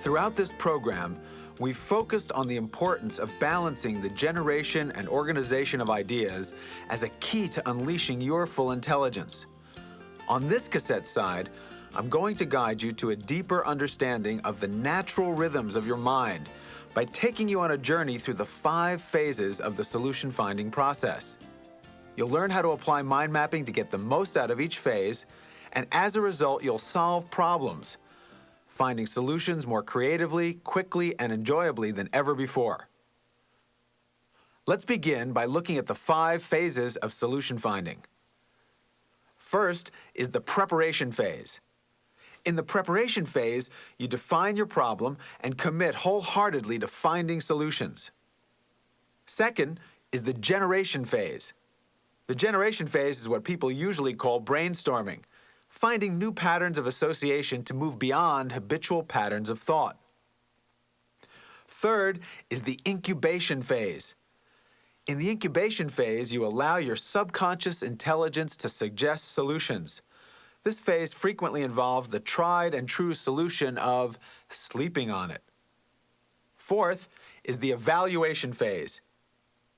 Throughout this program, we've focused on the importance of balancing the generation and organization of ideas as a key to unleashing your full intelligence. On this cassette side, I'm going to guide you to a deeper understanding of the natural rhythms of your mind by taking you on a journey through the 5 phases of the solution-finding process. You'll learn how to apply mind mapping to get the most out of each phase, and as a result, you'll solve problems, finding solutions more creatively, quickly, and enjoyably than ever before. Let's begin by looking at the 5 phases of solution finding. First is the preparation phase. In the preparation phase, you define your problem and commit wholeheartedly to finding solutions. Second is the generation phase. The generation phase is what people usually call brainstorming, finding new patterns of association to move beyond habitual patterns of thought. Third is the incubation phase. In the incubation phase, you allow your subconscious intelligence to suggest solutions. This phase frequently involves the tried and true solution of sleeping on it. Fourth is the evaluation phase.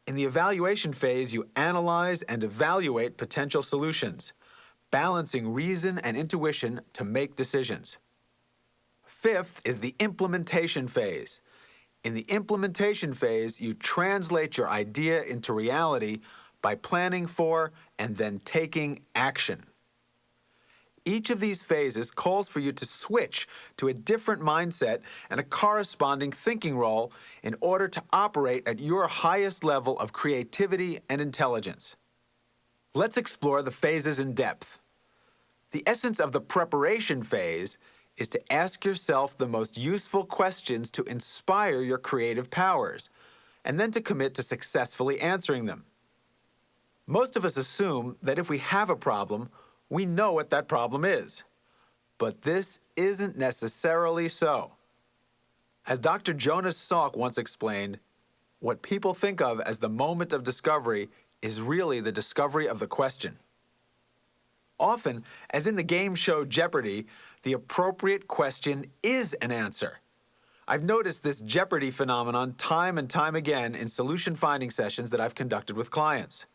In the evaluation phase, you analyze and evaluate potential solutions, balancing reason and intuition to make decisions. Fifth is the implementation phase. In the implementation phase, you translate your idea into reality by planning for and then taking action. Each of these phases calls for you to switch to a different mindset and a corresponding thinking role in order to operate at your highest level of creativity and intelligence. Let's explore the phases in depth. The essence of the preparation phase is to ask yourself the most useful questions to inspire your creative powers, and then to commit to successfully answering them. Most of us assume that if we have a problem, we know what that problem is. But this isn't necessarily so. As Dr. Jonas Salk once explained, what people think of as the moment of discovery is really the discovery of the question. Often, as in the game show Jeopardy, the appropriate question is an answer. I've noticed this Jeopardy phenomenon time and time again in solution-finding sessions that I've conducted with clients.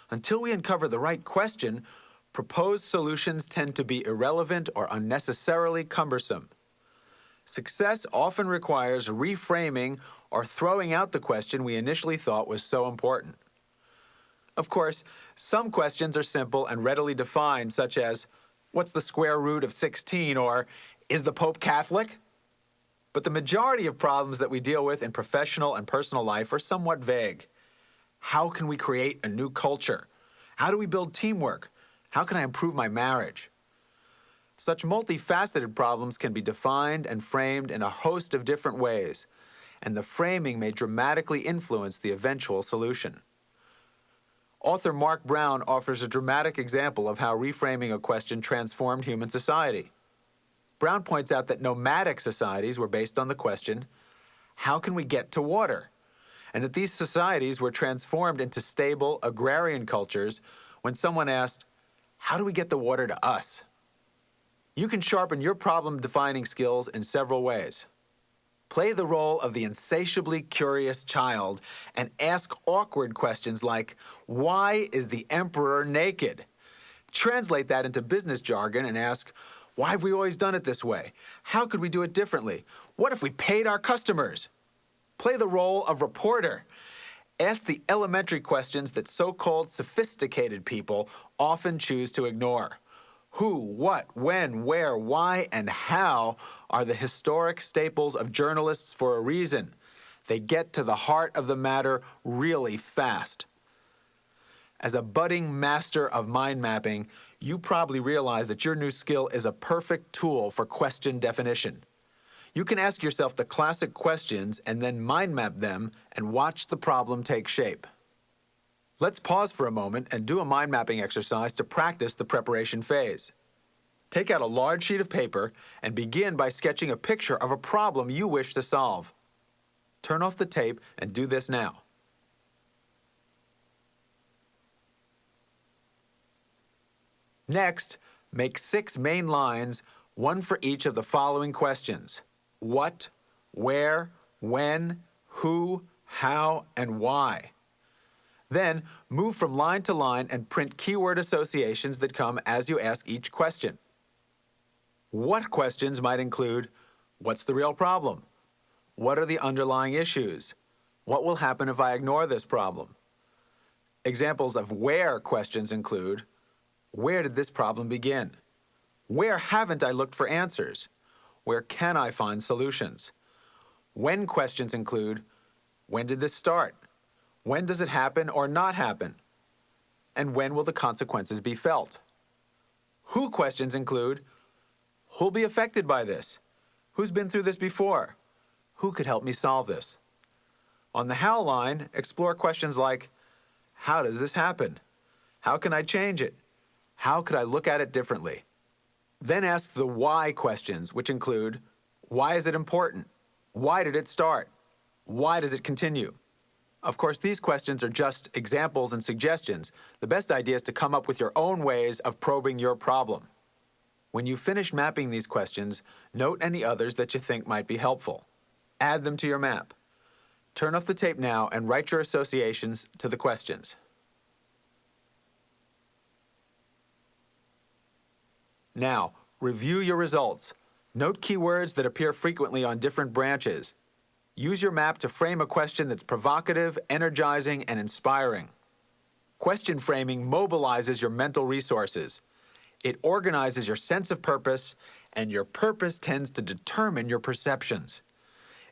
Until we uncover the right question, proposed solutions tend to be irrelevant or unnecessarily cumbersome. Success often requires reframing or throwing out the question we initially thought was so important. Of course, some questions are simple and readily defined, such as, what's the square root of 16, or is the Pope Catholic? But the majority of problems that we deal with in professional and personal life are somewhat vague. How can we create a new culture? How do we build teamwork? How can I improve my marriage? Such multifaceted problems can be defined and framed in a host of different ways, and the framing may dramatically influence the eventual solution. Author Mark Brown offers a dramatic example of how reframing a question transformed human society. Brown points out that nomadic societies were based on the question, how can we get to water? And that these societies were transformed into stable agrarian cultures when someone asked, how do we get the water to us? You can sharpen your problem-defining skills in several ways. Play the role of the insatiably curious child and ask awkward questions like, why is the emperor naked? Translate that into business jargon and ask, why have we always done it this way? How could we do it differently? What if we paid our customers? Play the role of reporter. Ask the elementary questions that so-called sophisticated people often choose to ignore. Who, what, when, where, why, and how are the historic staples of journalists for a reason. They get to the heart of the matter really fast. As a budding master of mind mapping, you probably realize that your new skill is a perfect tool for question definition. You can ask yourself the classic questions and then mind map them and watch the problem take shape. Let's pause for a moment and do a mind mapping exercise to practice the preparation phase. Take out a large sheet of paper and begin by sketching a picture of a problem you wish to solve. Turn off the tape and do this now. Next, make 6 main lines, one for each of the following questions. what, where, when, who, how, and why. Then, move from line to line and print keyword associations that come as you ask each question. What questions might include, what's the real problem? What are the underlying issues? What will happen if I ignore this problem? Examples of where questions include, where did this problem begin? Where haven't I looked for answers? Where can I find solutions? When questions include, when did this start? When does it happen or not happen? And when will the consequences be felt? Who questions include, who'll be affected by this? Who's been through this before? Who could help me solve this? On the how line, explore questions like, how does this happen? How can I change it? How could I look at it differently? Then ask the why questions, which include, why is it important? Why did it start? Why does it continue? Of course, these questions are just examples and suggestions. The best idea is to come up with your own ways of probing your problem. When you finish mapping these questions, note any others that you think might be helpful. Add them to your map. Turn off the tape now and write your associations to the questions. Now, review your results. Note keywords that appear frequently on different branches. Use your map to frame a question that's provocative, energizing, and inspiring. Question framing mobilizes your mental resources. It organizes your sense of purpose, and your purpose tends to determine your perceptions.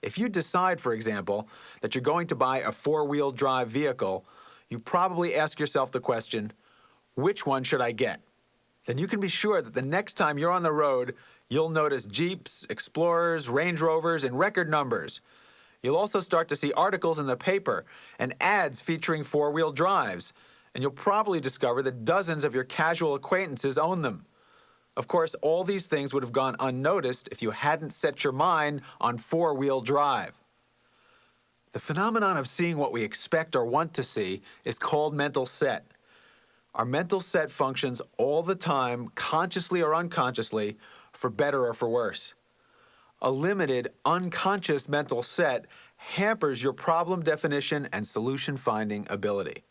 If you decide, for example, that you're going to buy a four-wheel drive vehicle, you probably ask yourself the question, which one should I get? Then you can be sure that the next time you're on the road, you'll notice Jeeps, Explorers, Range Rovers in record numbers. You'll also start to see articles in the paper and ads featuring four-wheel drives, and you'll probably discover that dozens of your casual acquaintances own them. Of course, all these things would have gone unnoticed if you hadn't set your mind on four-wheel drive. The phenomenon of seeing what we expect or want to see is called mental set. Our mental set functions all the time, consciously or unconsciously, for better or for worse. A limited, unconscious mental set hampers your problem definition and solution-finding ability.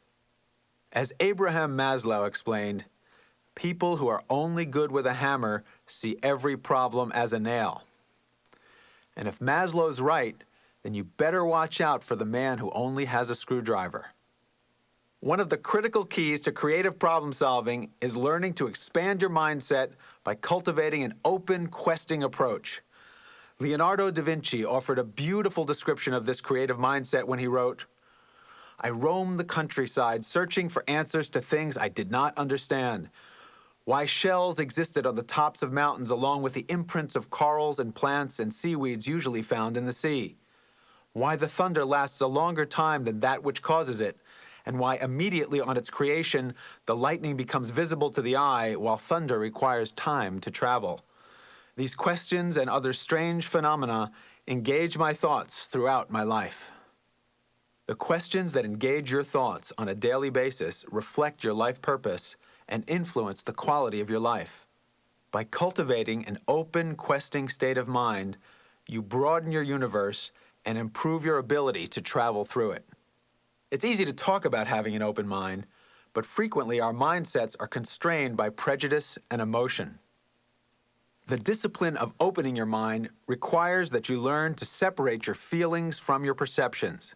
As Abraham Maslow explained, people who are only good with a hammer see every problem as a nail. And if Maslow's right, then you better watch out for the man who only has a screwdriver. One of the critical keys to creative problem solving is learning to expand your mindset by cultivating an open, questing approach. Leonardo da Vinci offered a beautiful description of this creative mindset when he wrote, "I roamed the countryside searching for answers to things I did not understand. Why shells existed on the tops of mountains along with the imprints of corals and plants and seaweeds usually found in the sea. Why the thunder lasts a longer time than that which causes it, and why immediately on its creation the lightning becomes visible to the eye while thunder requires time to travel. These questions and other strange phenomena engage my thoughts throughout my life." The questions that engage your thoughts on a daily basis reflect your life purpose and influence the quality of your life. By cultivating an open, questing state of mind, you broaden your universe and improve your ability to travel through it. It's easy to talk about having an open mind, but frequently our mindsets are constrained by prejudice and emotion. The discipline of opening your mind requires that you learn to separate your feelings from your perceptions.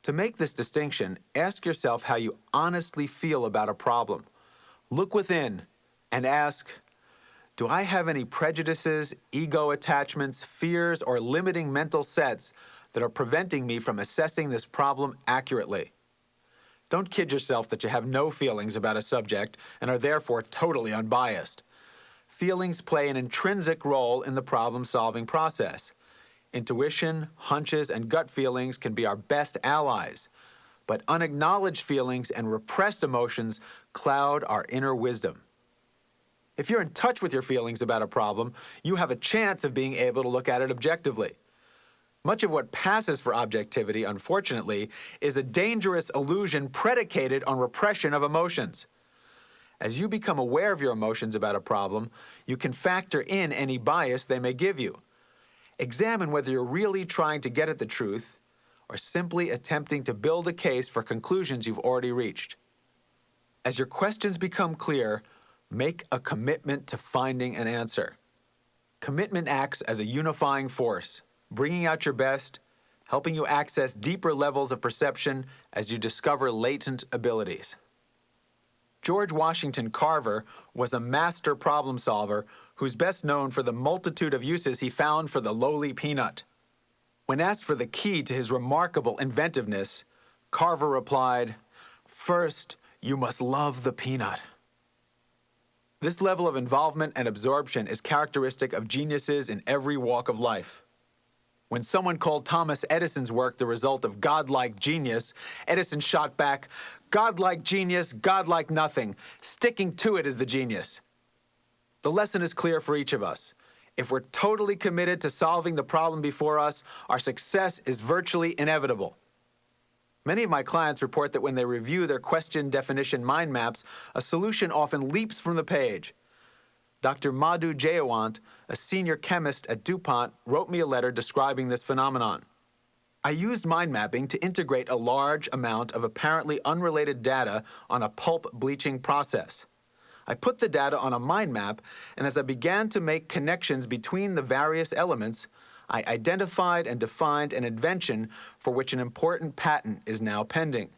To make this distinction, ask yourself how you honestly feel about a problem. Look within and ask, do I have any prejudices, ego attachments, fears, or limiting mental sets that are preventing me from assessing this problem accurately? Don't kid yourself that you have no feelings about a subject and are therefore totally unbiased. Feelings play an intrinsic role in the problem-solving process. Intuition, hunches, and gut feelings can be our best allies, but unacknowledged feelings and repressed emotions cloud our inner wisdom. If you're in touch with your feelings about a problem, you have a chance of being able to look at it objectively. Much of what passes for objectivity, unfortunately, is a dangerous illusion predicated on repression of emotions. As you become aware of your emotions about a problem, you can factor in any bias they may give you. Examine whether you're really trying to get at the truth or simply attempting to build a case for conclusions you've already reached. As your questions become clear, make a commitment to finding an answer. Commitment acts as a unifying force, bringing out your best, helping you access deeper levels of perception as you discover latent abilities. George Washington Carver was a master problem solver who's best known for the multitude of uses he found for the lowly peanut. When asked for the key to his remarkable inventiveness, Carver replied, "First, you must love the peanut." This level of involvement and absorption is characteristic of geniuses in every walk of life. When someone called Thomas Edison's work the result of godlike genius, Edison shot back, "Godlike genius, godlike nothing. Sticking to it is the genius." The lesson is clear for each of us. If we're totally committed to solving the problem before us, our success is virtually inevitable. Many of my clients report that when they review their question definition mind maps, a solution often leaps from the page. Dr. Madhu Jayawant, a senior chemist at DuPont, wrote me a letter describing this phenomenon. "I used mind mapping to integrate a large amount of apparently unrelated data on a pulp bleaching process. I put the data on a mind map, and as I began to make connections between the various elements, I identified and defined an invention for which an important patent is now pending.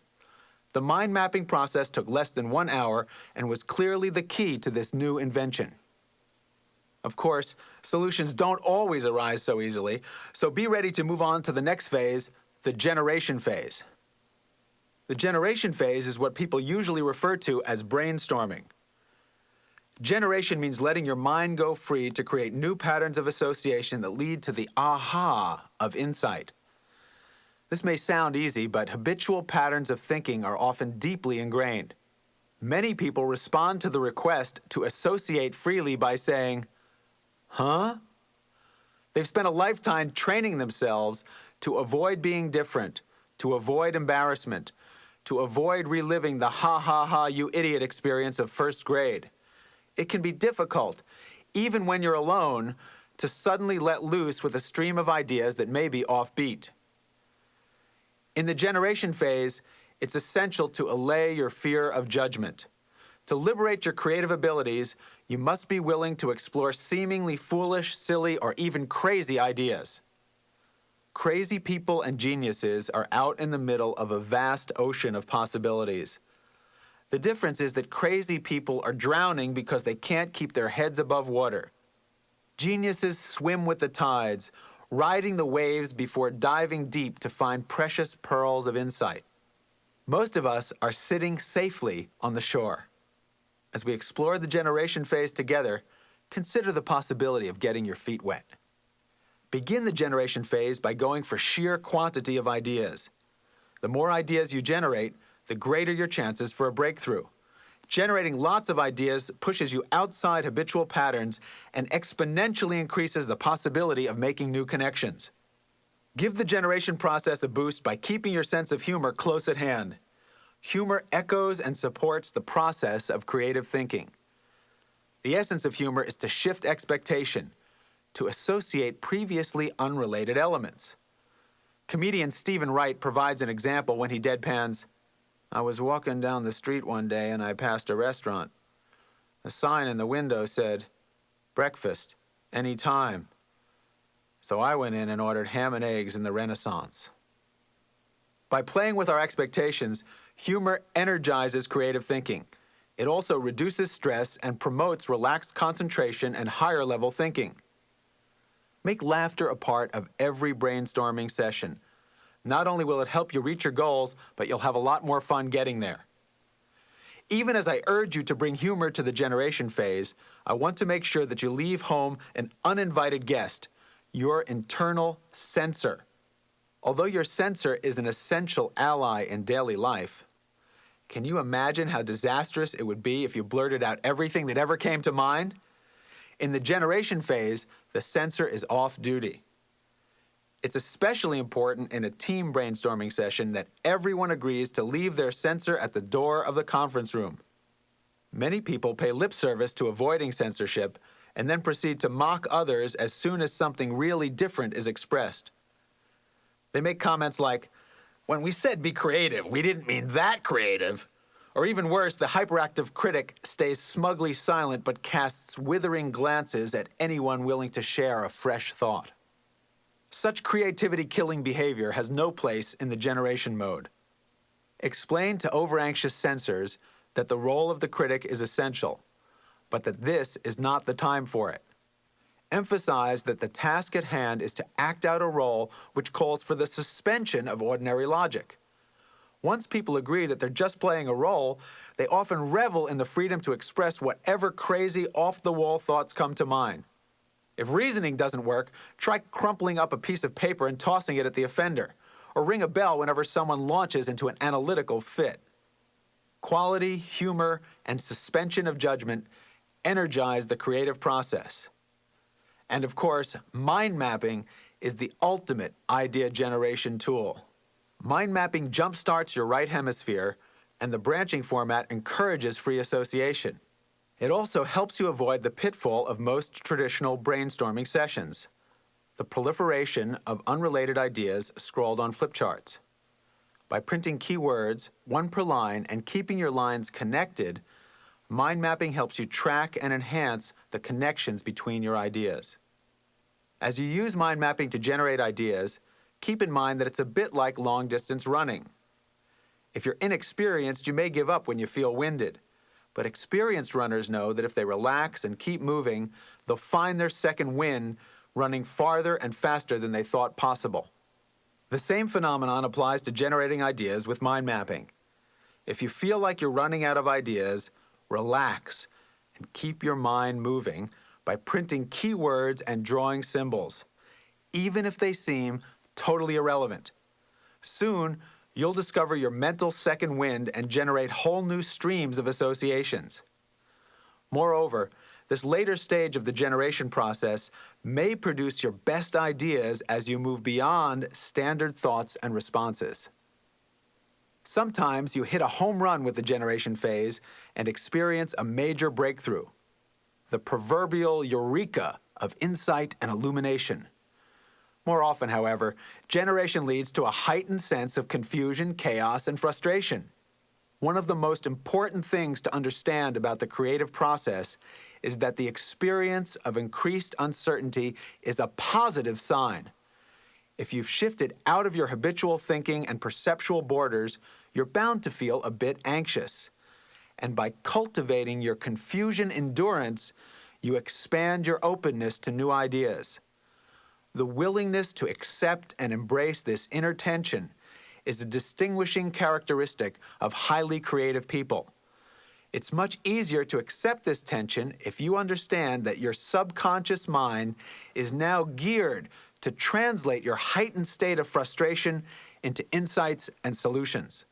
The mind mapping process took less than 1 hour and was clearly the key to this new invention." Of course, solutions don't always arise so easily, so be ready to move on to the next phase, the generation phase. The generation phase is what people usually refer to as brainstorming. Generation means letting your mind go free to create new patterns of association that lead to the aha of insight. This may sound easy, but habitual patterns of thinking are often deeply ingrained. Many people respond to the request to associate freely by saying, "Huh?" They've spent a lifetime training themselves to avoid being different, to avoid embarrassment, to avoid reliving the "ha ha ha you idiot" experience of first grade. It can be difficult, even when you're alone, to suddenly let loose with a stream of ideas that may be offbeat. In the generation phase, it's essential to allay your fear of judgment. To liberate your creative abilities, you must be willing to explore seemingly foolish, silly, or even crazy ideas. Crazy people and geniuses are out in the middle of a vast ocean of possibilities. The difference is that crazy people are drowning because they can't keep their heads above water. Geniuses swim with the tides, riding the waves before diving deep to find precious pearls of insight. Most of us are sitting safely on the shore. As we explore the generation phase together, consider the possibility of getting your feet wet. Begin the generation phase by going for sheer quantity of ideas. The more ideas you generate, the greater your chances for a breakthrough. Generating lots of ideas pushes you outside habitual patterns and exponentially increases the possibility of making new connections. Give the generation process a boost by keeping your sense of humor close at hand. Humor echoes and supports the process of creative thinking. The essence of humor is to shift expectation, to associate previously unrelated elements. Comedian Stephen Wright provides an example when he deadpans, "I was walking down the street one day and I passed a restaurant. A sign in the window said, 'Breakfast, any time.' So I went in and ordered ham and eggs in the Renaissance." By playing with our expectations, humor energizes creative thinking. It also reduces stress and promotes relaxed concentration and higher-level thinking. Make laughter a part of every brainstorming session. Not only will it help you reach your goals, but you'll have a lot more fun getting there. Even as I urge you to bring humor to the generation phase, I want to make sure that you leave home an uninvited guest, your internal censor. Although your censor is an essential ally in daily life, can you imagine how disastrous it would be if you blurted out everything that ever came to mind? In the generation phase, the censor is off duty. It's especially important in a team brainstorming session that everyone agrees to leave their censor at the door of the conference room. Many people pay lip service to avoiding censorship and then proceed to mock others as soon as something really different is expressed. They make comments like, "When we said be creative, we didn't mean that creative." Or even worse, the hyperactive critic stays smugly silent but casts withering glances at anyone willing to share a fresh thought. Such creativity-killing behavior has no place in the generation mode. Explain to overanxious censors that the role of the critic is essential, but that this is not the time for it. Emphasize that the task at hand is to act out a role which calls for the suspension of ordinary logic. Once people agree that they're just playing a role, they often revel in the freedom to express whatever crazy, off-the-wall thoughts come to mind. If reasoning doesn't work, try crumpling up a piece of paper and tossing it at the offender, or ring a bell whenever someone launches into an analytical fit. Quality, humor, and suspension of judgment energize the creative process. And of course, mind mapping is the ultimate idea generation tool. Mind mapping jumpstarts your right hemisphere, and the branching format encourages free association. It also helps you avoid the pitfall of most traditional brainstorming sessions, the proliferation of unrelated ideas scrawled on flip charts. By printing keywords, one per line, and keeping your lines connected, mind mapping helps you track and enhance the connections between your ideas. As you use mind mapping to generate ideas, keep in mind that it's a bit like long-distance running. If you're inexperienced, you may give up when you feel winded. But experienced runners know that if they relax and keep moving, they'll find their second wind running farther and faster than they thought possible. The same phenomenon applies to generating ideas with mind mapping. If you feel like you're running out of ideas, relax and keep your mind moving by printing keywords and drawing symbols, even if they seem totally irrelevant. Soon, you'll discover your mental second wind and generate whole new streams of associations. Moreover, this later stage of the generation process may produce your best ideas as you move beyond standard thoughts and responses. Sometimes you hit a home run with the generation phase and experience a major breakthrough, the proverbial eureka of insight and illumination. More often, however, generation leads to a heightened sense of confusion, chaos, and frustration. One of the most important things to understand about the creative process is that the experience of increased uncertainty is a positive sign. If you've shifted out of your habitual thinking and perceptual borders, you're bound to feel a bit anxious. And by cultivating your confusion endurance, you expand your openness to new ideas. The willingness to accept and embrace this inner tension is a distinguishing characteristic of highly creative people. It's much easier to accept this tension if you understand that your subconscious mind is now geared to translate your heightened state of frustration into insights and solutions.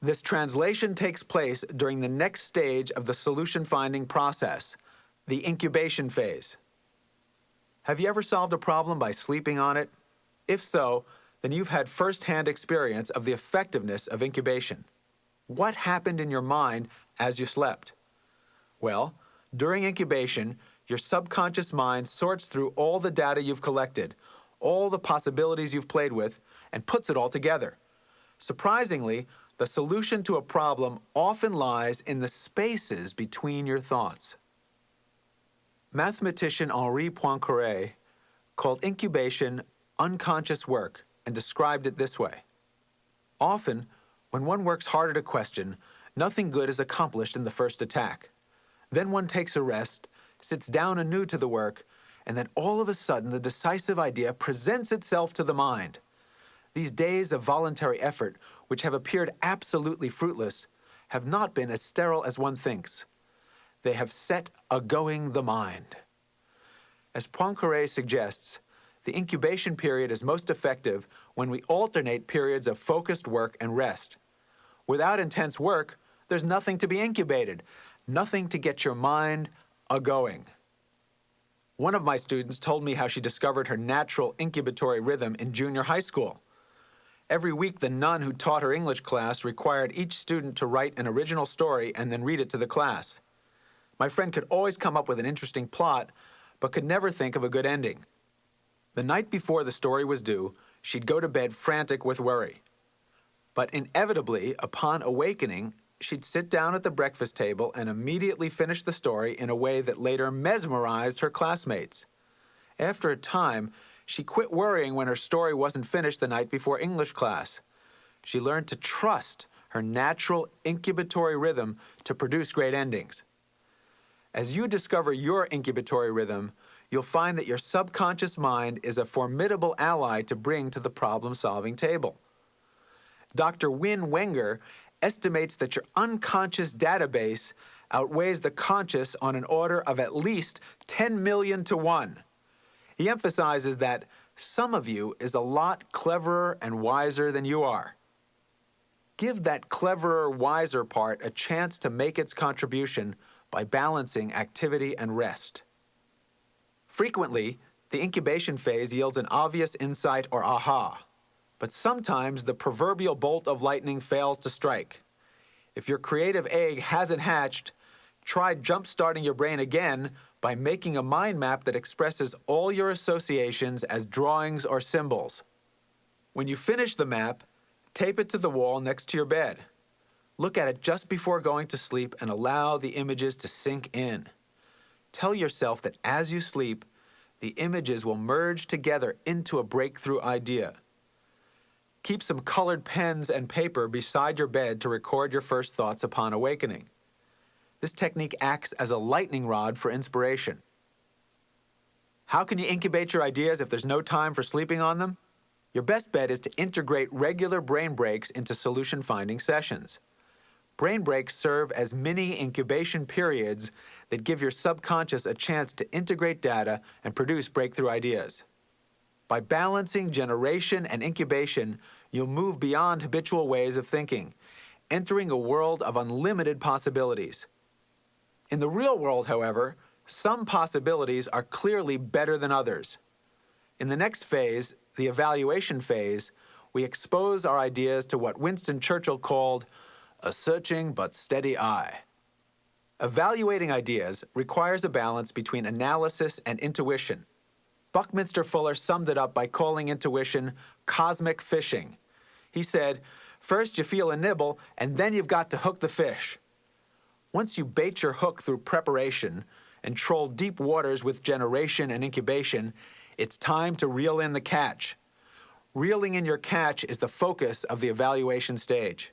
This translation takes place during the next stage of the solution-finding process, the incubation phase. Have you ever solved a problem by sleeping on it? If so, then you've had first-hand experience of the effectiveness of incubation. What happened in your mind as you slept? Well, during incubation, your subconscious mind sorts through all the data you've collected, all the possibilities you've played with, and puts it all together. Surprisingly, the solution to a problem often lies in the spaces between your thoughts. Mathematician Henri Poincaré called incubation unconscious work and described it this way. Often, when one works hard at a question, nothing good is accomplished in the first attack. Then one takes a rest, sits down anew to the work, and then all of a sudden the decisive idea presents itself to the mind. These days of voluntary effort, which have appeared absolutely fruitless, have not been as sterile as one thinks. They have set a-going the mind. As Poincaré suggests, the incubation period is most effective when we alternate periods of focused work and rest. Without intense work, there's nothing to be incubated, nothing to get your mind a-going. One of my students told me how she discovered her natural incubatory rhythm in junior high school. Every week, the nun who taught her English class required each student to write an original story and then read it to the class. My friend could always come up with an interesting plot, but could never think of a good ending. The night before the story was due, she'd go to bed frantic with worry. But inevitably, upon awakening, she'd sit down at the breakfast table and immediately finish the story in a way that later mesmerized her classmates. After a time, she quit worrying when her story wasn't finished the night before English class. She learned to trust her natural incubatory rhythm to produce great endings. As you discover your incubatory rhythm, you'll find that your subconscious mind is a formidable ally to bring to the problem-solving table. Dr. Win Wenger estimates that your unconscious database outweighs the conscious on an order of at least 10 million to 1. He emphasizes that some of you is a lot cleverer and wiser than you are. Give that cleverer, wiser part a chance to make its contribution by balancing activity and rest. Frequently, the incubation phase yields an obvious insight or aha, but sometimes the proverbial bolt of lightning fails to strike. If your creative egg hasn't hatched, try jump-starting your brain again by making a mind map that expresses all your associations as drawings or symbols. When you finish the map, tape it to the wall next to your bed. Look at it just before going to sleep and allow the images to sink in. Tell yourself that as you sleep, the images will merge together into a breakthrough idea. Keep some colored pens and paper beside your bed to record your first thoughts upon awakening. This technique acts as a lightning rod for inspiration. How can you incubate your ideas if there's no time for sleeping on them? Your best bet is to integrate regular brain breaks into solution-finding sessions. Brain breaks serve as mini incubation periods that give your subconscious a chance to integrate data and produce breakthrough ideas. By balancing generation and incubation, you'll move beyond habitual ways of thinking, entering a world of unlimited possibilities. In the real world, however, some possibilities are clearly better than others. In the next phase, the evaluation phase, we expose our ideas to what Winston Churchill called a searching but steady eye. Evaluating ideas requires a balance between analysis and intuition. Buckminster Fuller summed it up by calling intuition cosmic fishing. He said, "First you feel a nibble, and then you've got to hook the fish." Once you bait your hook through preparation and troll deep waters with generation and incubation, it's time to reel in the catch. Reeling in your catch is the focus of the evaluation stage.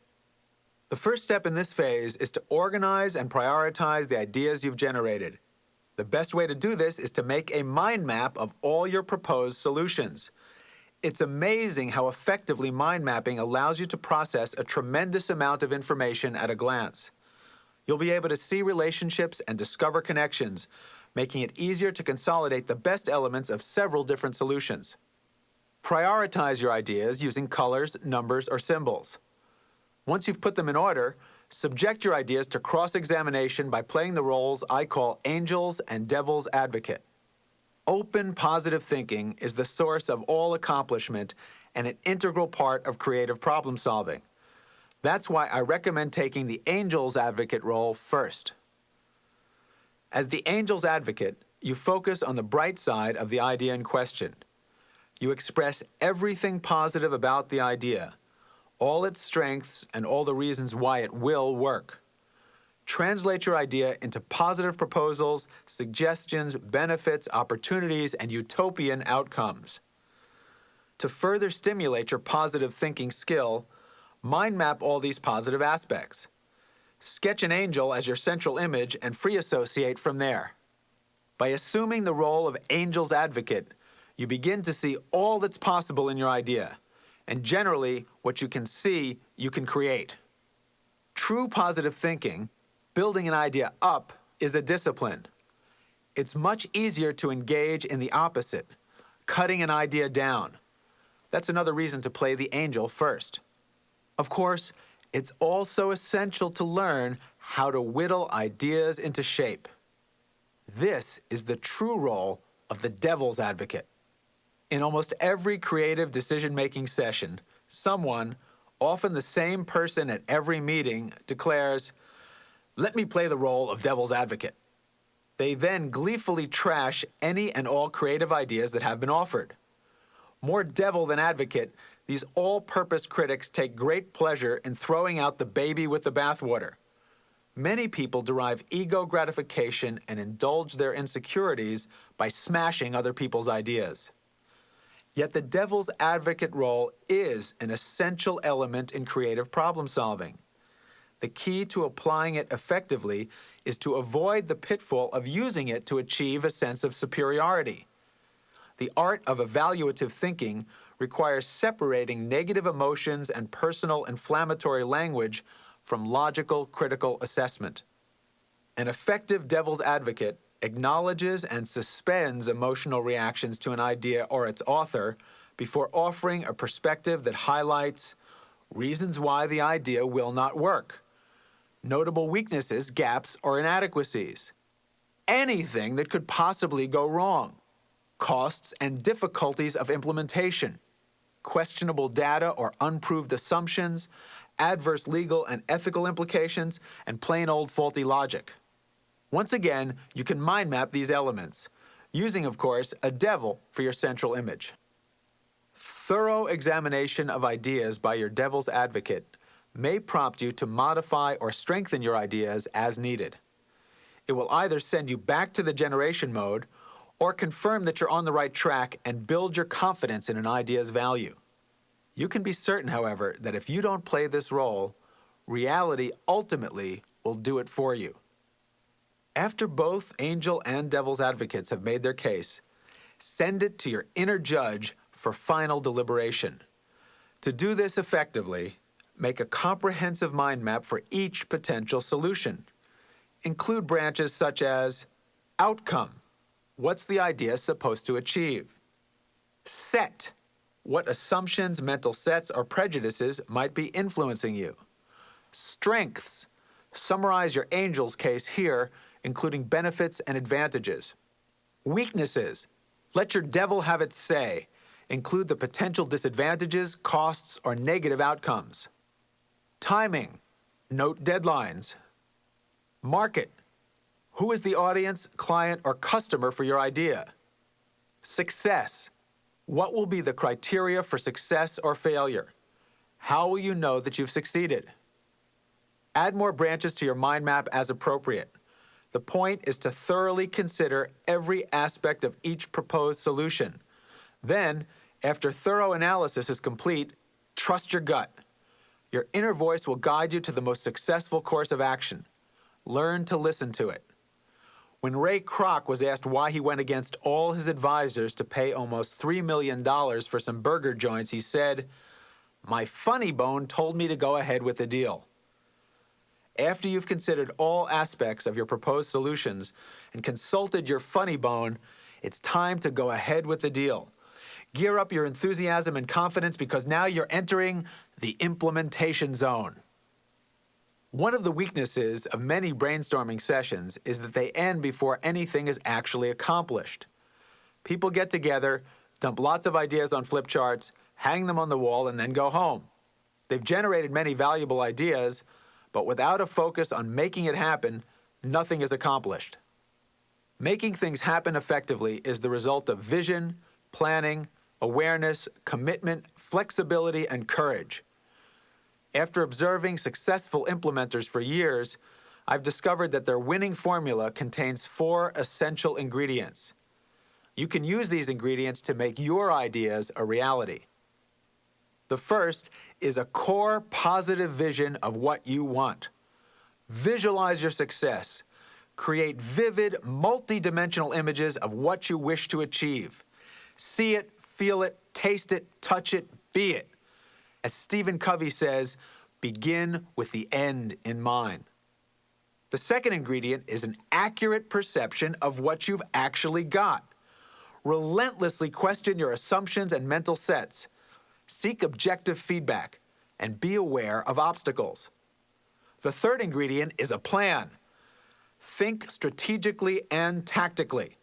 The first step in this phase is to organize and prioritize the ideas you've generated. The best way to do this is to make a mind map of all your proposed solutions. It's amazing how effectively mind mapping allows you to process a tremendous amount of information at a glance. You'll be able to see relationships and discover connections, making it easier to consolidate the best elements of several different solutions. Prioritize your ideas using colors, numbers, or symbols. Once you've put them in order, subject your ideas to cross-examination by playing the roles I call angels and devil's advocate. Open, positive thinking is the source of all accomplishment and an integral part of creative problem solving. That's why I recommend taking the angel's advocate role first. As the angel's advocate, you focus on the bright side of the idea in question. You express everything positive about the idea, all its strengths and all the reasons why it will work. Translate your idea into positive proposals, suggestions, benefits, opportunities, and utopian outcomes. To further stimulate your positive thinking skill, mind map all these positive aspects. Sketch an angel as your central image and free associate from there. By assuming the role of angel's advocate, you begin to see all that's possible in your idea. And generally, what you can see, you can create. True positive thinking, building an idea up, is a discipline. It's much easier to engage in the opposite, cutting an idea down. That's another reason to play the angel first. Of course, it's also essential to learn how to whittle ideas into shape. This is the true role of the devil's advocate. In almost every creative decision-making session, someone, often the same person at every meeting, declares, "Let me play the role of devil's advocate." They then gleefully trash any and all creative ideas that have been offered. More devil than advocate, these all-purpose critics take great pleasure in throwing out the baby with the bathwater. Many people derive ego gratification and indulge their insecurities by smashing other people's ideas. Yet the devil's advocate role is an essential element in creative problem solving. The key to applying it effectively is to avoid the pitfall of using it to achieve a sense of superiority. The art of evaluative thinking requires separating negative emotions and personal inflammatory language from logical, critical assessment. An effective devil's advocate acknowledges and suspends emotional reactions to an idea or its author before offering a perspective that highlights reasons why the idea will not work, notable weaknesses, gaps, or inadequacies, anything that could possibly go wrong, costs and difficulties of implementation, questionable data or unproved assumptions, adverse legal and ethical implications, and plain old faulty logic. Once again, you can mind map these elements, using, of course, a devil for your central image. Thorough examination of ideas by your devil's advocate may prompt you to modify or strengthen your ideas as needed. It will either send you back to the generation mode or confirm that you're on the right track and build your confidence in an idea's value. You can be certain, however, that if you don't play this role, reality ultimately will do it for you. After both angel and devil's advocates have made their case, send it to your inner judge for final deliberation. To do this effectively, make a comprehensive mind map for each potential solution. Include branches such as outcome. What's the idea supposed to achieve? Set. What assumptions, mental sets, or prejudices might be influencing you? Strengths. Summarize your angel's case here, including benefits and advantages. Weaknesses. Let your devil have its say. Include the potential disadvantages, costs, or negative outcomes. Timing. Note deadlines. Market. Who is the audience, client, or customer for your idea? Success. What will be the criteria for success or failure? How will you know that you've succeeded? Add more branches to your mind map as appropriate. The point is to thoroughly consider every aspect of each proposed solution. Then, after thorough analysis is complete, trust your gut. Your inner voice will guide you to the most successful course of action. Learn to listen to it. When Ray Kroc was asked why he went against all his advisors to pay almost $3 million for some burger joints, he said, "My funny bone told me to go ahead with the deal." After you've considered all aspects of your proposed solutions and consulted your funny bone, it's time to go ahead with the deal. Gear up your enthusiasm and confidence because now you're entering the implementation zone. One of the weaknesses of many brainstorming sessions is that they end before anything is actually accomplished. People get together, dump lots of ideas on flip charts, hang them on the wall, and then go home. They've generated many valuable ideas, but without a focus on making it happen, nothing is accomplished. Making things happen effectively is the result of vision, planning, awareness, commitment, flexibility, and courage. After observing successful implementers for years, I've discovered that their winning formula contains 4 essential ingredients. You can use these ingredients to make your ideas a reality. The first is a core positive vision of what you want. Visualize your success. Create vivid, multi-dimensional images of what you wish to achieve. See it, feel it, taste it, touch it, be it. As Stephen Covey says, begin with the end in mind. The second ingredient is an accurate perception of what you've actually got. Relentlessly question your assumptions and mental sets. Seek objective feedback and be aware of obstacles. The third ingredient is a plan. Think strategically and tactically.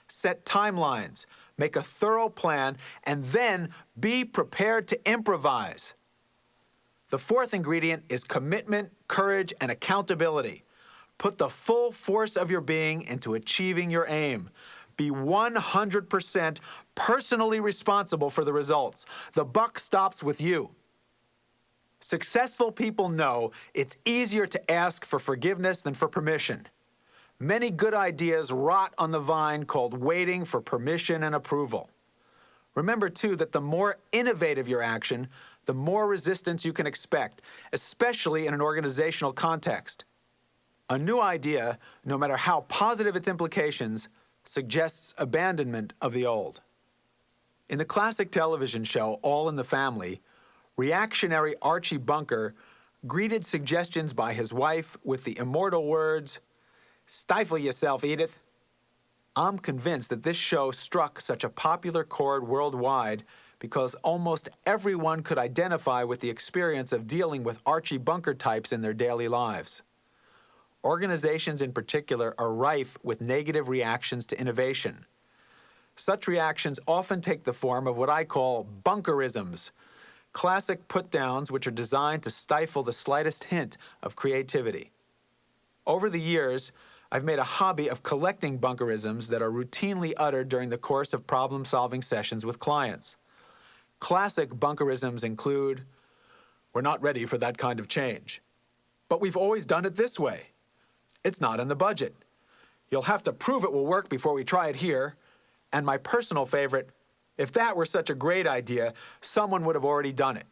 Set timelines, make a thorough plan, and then be prepared to improvise. The fourth ingredient is commitment, courage, and accountability. Put the full force of your being into achieving your aim. Be 100% personally responsible for the results. The buck stops with you. Successful people know it's easier to ask for forgiveness than for permission. Many good ideas rot on the vine called waiting for permission and approval. Remember, too, that the more innovative your action, the more resistance you can expect, especially in an organizational context. A new idea, no matter how positive its implications, suggests abandonment of the old. In the classic television show All in the Family, reactionary Archie Bunker greeted suggestions by his wife with the immortal words, "Stifle yourself, Edith." I'm convinced that this show struck such a popular chord worldwide because almost everyone could identify with the experience of dealing with Archie Bunker types in their daily lives. Organizations in particular are rife with negative reactions to innovation. Such reactions often take the form of what I call bunkerisms, classic put-downs which are designed to stifle the slightest hint of creativity. Over the years, I've made a hobby of collecting bunkerisms that are routinely uttered during the course of problem-solving sessions with clients. Classic bunkerisms include, "We're not ready for that kind of change. But we've always done it this way. It's not in the budget. You'll have to prove it will work before we try it here." And my personal favorite, "If that were such a great idea, someone would have already done it."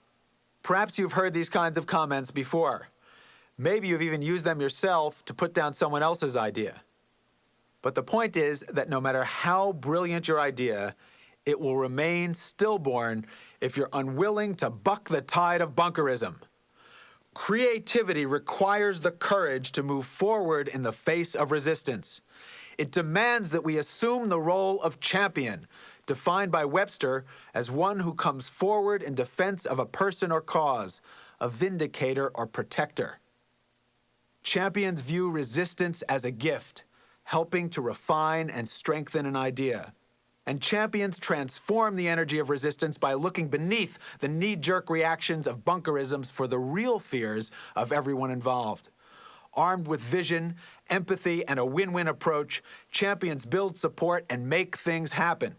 Perhaps you've heard these kinds of comments before. Maybe you've even used them yourself to put down someone else's idea. But the point is that no matter how brilliant your idea, it will remain stillborn if you're unwilling to buck the tide of bunkerism. Creativity requires the courage to move forward in the face of resistance. It demands that we assume the role of champion, defined by Webster as one who comes forward in defense of a person or cause, a vindicator or protector. Champions view resistance as a gift, helping to refine and strengthen an idea. And champions transform the energy of resistance by looking beneath the knee-jerk reactions of bunkerisms for the real fears of everyone involved. Armed with vision, empathy, and a win-win approach, champions build support and make things happen.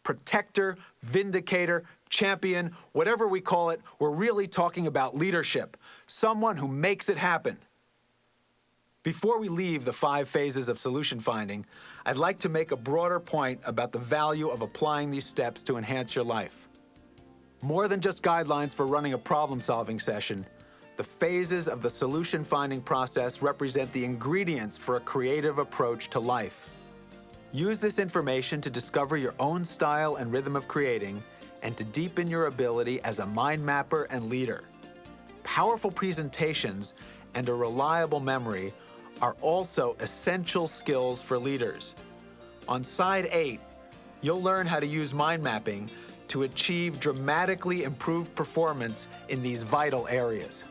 Protector, vindicator, champion, whatever we call it, we're really talking about leadership, someone who makes it happen. Before we leave the 5 phases of solution finding, I'd like to make a broader point about the value of applying these steps to enhance your life. More than just guidelines for running a problem-solving session, the phases of the solution finding process represent the ingredients for a creative approach to life. Use this information to discover your own style and rhythm of creating and to deepen your ability as a mind mapper and leader. Powerful presentations and a reliable memory are also essential skills for leaders. On Side 8, you'll learn how to use mind mapping to achieve dramatically improved performance in these vital areas.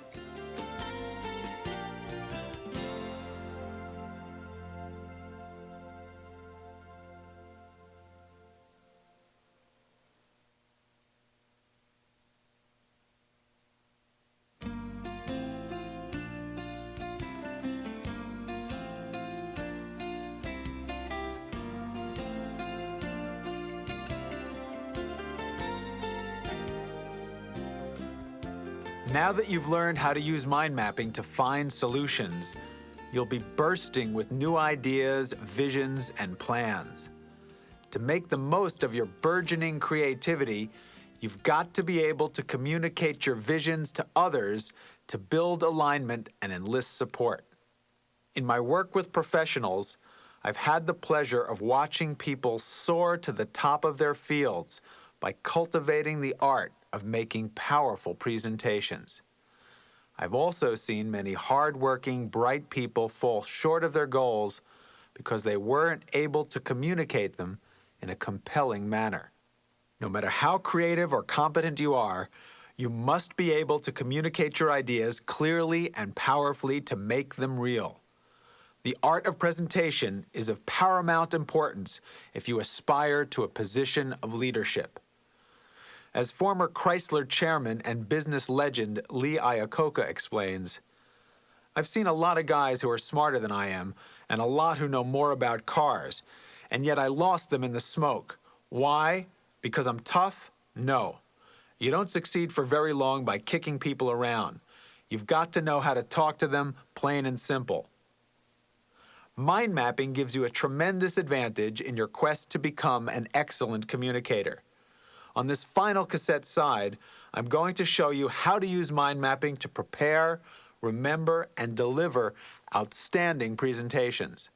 Now that you've learned how to use mind mapping to find solutions, you'll be bursting with new ideas, visions, and plans. To make the most of your burgeoning creativity, you've got to be able to communicate your visions to others to build alignment and enlist support. In my work with professionals, I've had the pleasure of watching people soar to the top of their fields by cultivating the art of making powerful presentations. I've also seen many hard-working, bright people fall short of their goals because they weren't able to communicate them in a compelling manner. No matter how creative or competent you are, you must be able to communicate your ideas clearly and powerfully to make them real. The art of presentation is of paramount importance if you aspire to a position of leadership. As former Chrysler chairman and business legend Lee Iacocca explains, I've seen a lot of guys who are smarter than I am, and a lot who know more about cars, and yet I lost them in the smoke. Why? Because I'm tough? No. You don't succeed for very long by kicking people around. You've got to know how to talk to them, plain and simple. Mind mapping gives you a tremendous advantage in your quest to become an excellent communicator. On this final cassette side, I'm going to show you how to use mind mapping to prepare, remember, and deliver outstanding presentations.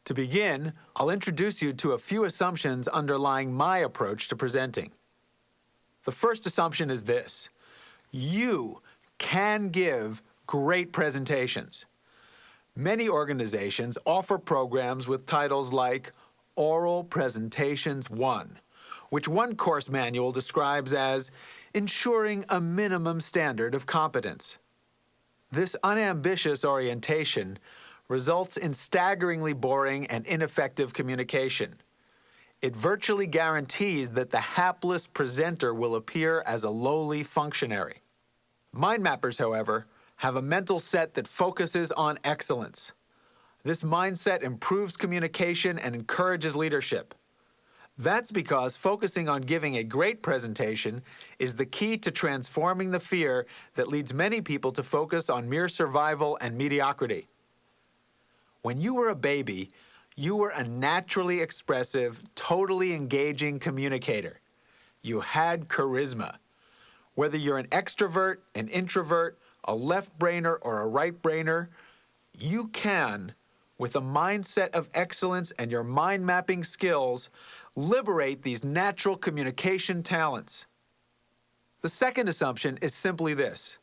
To begin, I'll introduce you to a few assumptions underlying my approach to presenting. The first assumption is this: you can give great presentations. Many organizations offer programs with titles like Oral Presentations 1, which one course manual describes as ensuring a minimum standard of competence. This unambitious orientation results in staggeringly boring and ineffective communication. It virtually guarantees that the hapless presenter will appear as a lowly functionary. Mind mappers, however, have a mental set that focuses on excellence. This mindset improves communication and encourages leadership. That's because focusing on giving a great presentation is the key to transforming the fear that leads many people to focus on mere survival and mediocrity. When you were a baby, you were a naturally expressive, totally engaging communicator. You had charisma. Whether you're an extrovert, an introvert, a left-brainer, or a right-brainer, you can, with a mindset of excellence and your mind mapping skills, liberate these natural communication talents. The second assumption is simply this: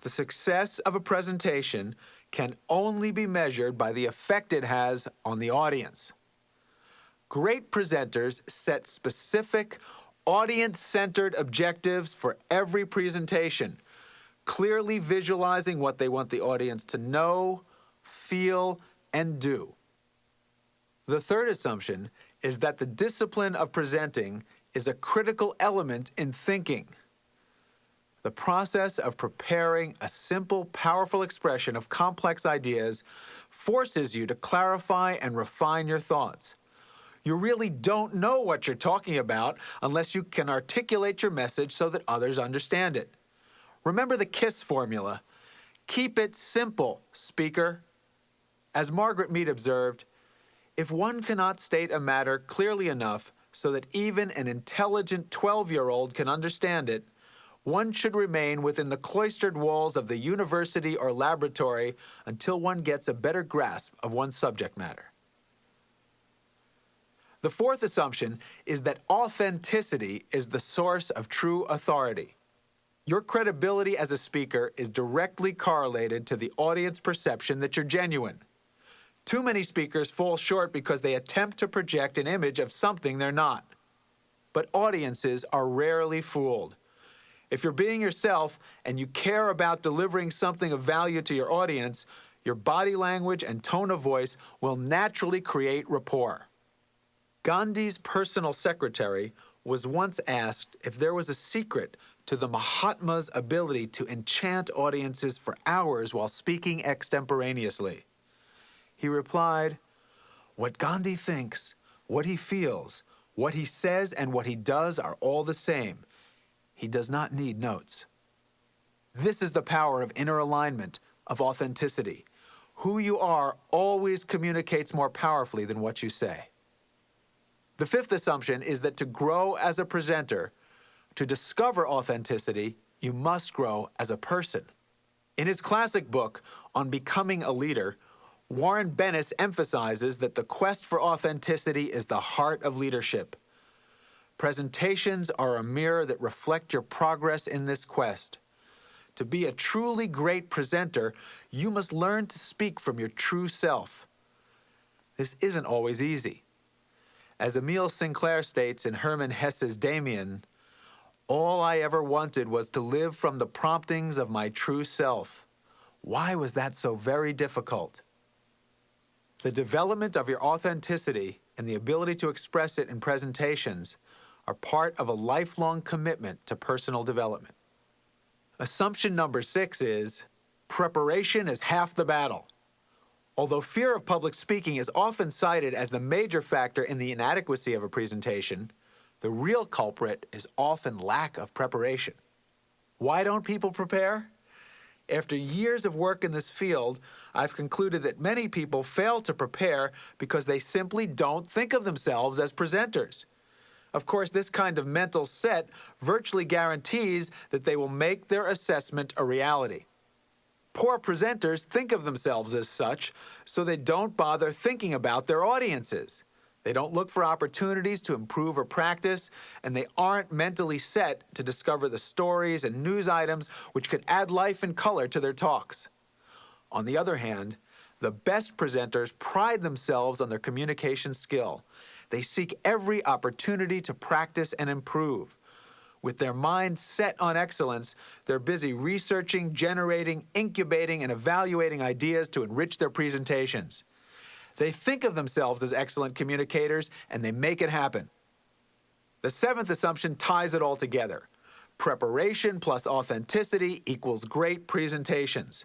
the success of a presentation can only be measured by the effect it has on the audience. Great presenters set specific, audience-centered objectives for every presentation, clearly visualizing what they want the audience to know, feel, and do. The third assumption is that the discipline of presenting is a critical element in thinking. The process of preparing a simple, powerful expression of complex ideas forces you to clarify and refine your thoughts. You really don't know what you're talking about unless you can articulate your message so that others understand it. Remember the KISS formula. Keep it simple, speaker. As Margaret Mead observed, if one cannot state a matter clearly enough so that even an intelligent 12-year-old can understand it, one should remain within the cloistered walls of the university or laboratory until one gets a better grasp of one's subject matter. The fourth assumption is that authenticity is the source of true authority. Your credibility as a speaker is directly correlated to the audience perception that you're genuine. Too many speakers fall short because they attempt to project an image of something they're not. But audiences are rarely fooled. If you're being yourself and you care about delivering something of value to your audience, your body language and tone of voice will naturally create rapport. Gandhi's personal secretary was once asked if there was a secret to the Mahatma's ability to enchant audiences for hours while speaking extemporaneously. He replied, "What Gandhi thinks, what he feels, what he says, and what he does are all the same. He does not need notes." This is the power of inner alignment, of authenticity. Who you are always communicates more powerfully than what you say. The fifth assumption is that to grow as a presenter, to discover authenticity, you must grow as a person. In his classic book on becoming a leader, Warren Bennis emphasizes that the quest for authenticity is the heart of leadership. Presentations are a mirror that reflect your progress in this quest. To be a truly great presenter, you must learn to speak from your true self. This isn't always easy. As Emile Sinclair states in Hermann Hesse's Damien, "All I ever wanted was to live from the promptings of my true self. Why was that so very difficult?" The development of your authenticity and the ability to express it in presentations are part of a lifelong commitment to personal development. Assumption number 6 is, preparation is half the battle. Although fear of public speaking is often cited as the major factor in the inadequacy of a presentation, the real culprit is often lack of preparation. Why don't people prepare? After years of work in this field, I've concluded that many people fail to prepare because they simply don't think of themselves as presenters. Of course, this kind of mental set virtually guarantees that they will make their assessment a reality. Poor presenters think of themselves as such, so they don't bother thinking about their audiences. They don't look for opportunities to improve or practice, and they aren't mentally set to discover the stories and news items which could add life and color to their talks. On the other hand, the best presenters pride themselves on their communication skill. They seek every opportunity to practice and improve. With their minds set on excellence, they're busy researching, generating, incubating, and evaluating ideas to enrich their presentations. They think of themselves as excellent communicators, and they make it happen. The seventh assumption ties it all together. Preparation plus authenticity equals great presentations.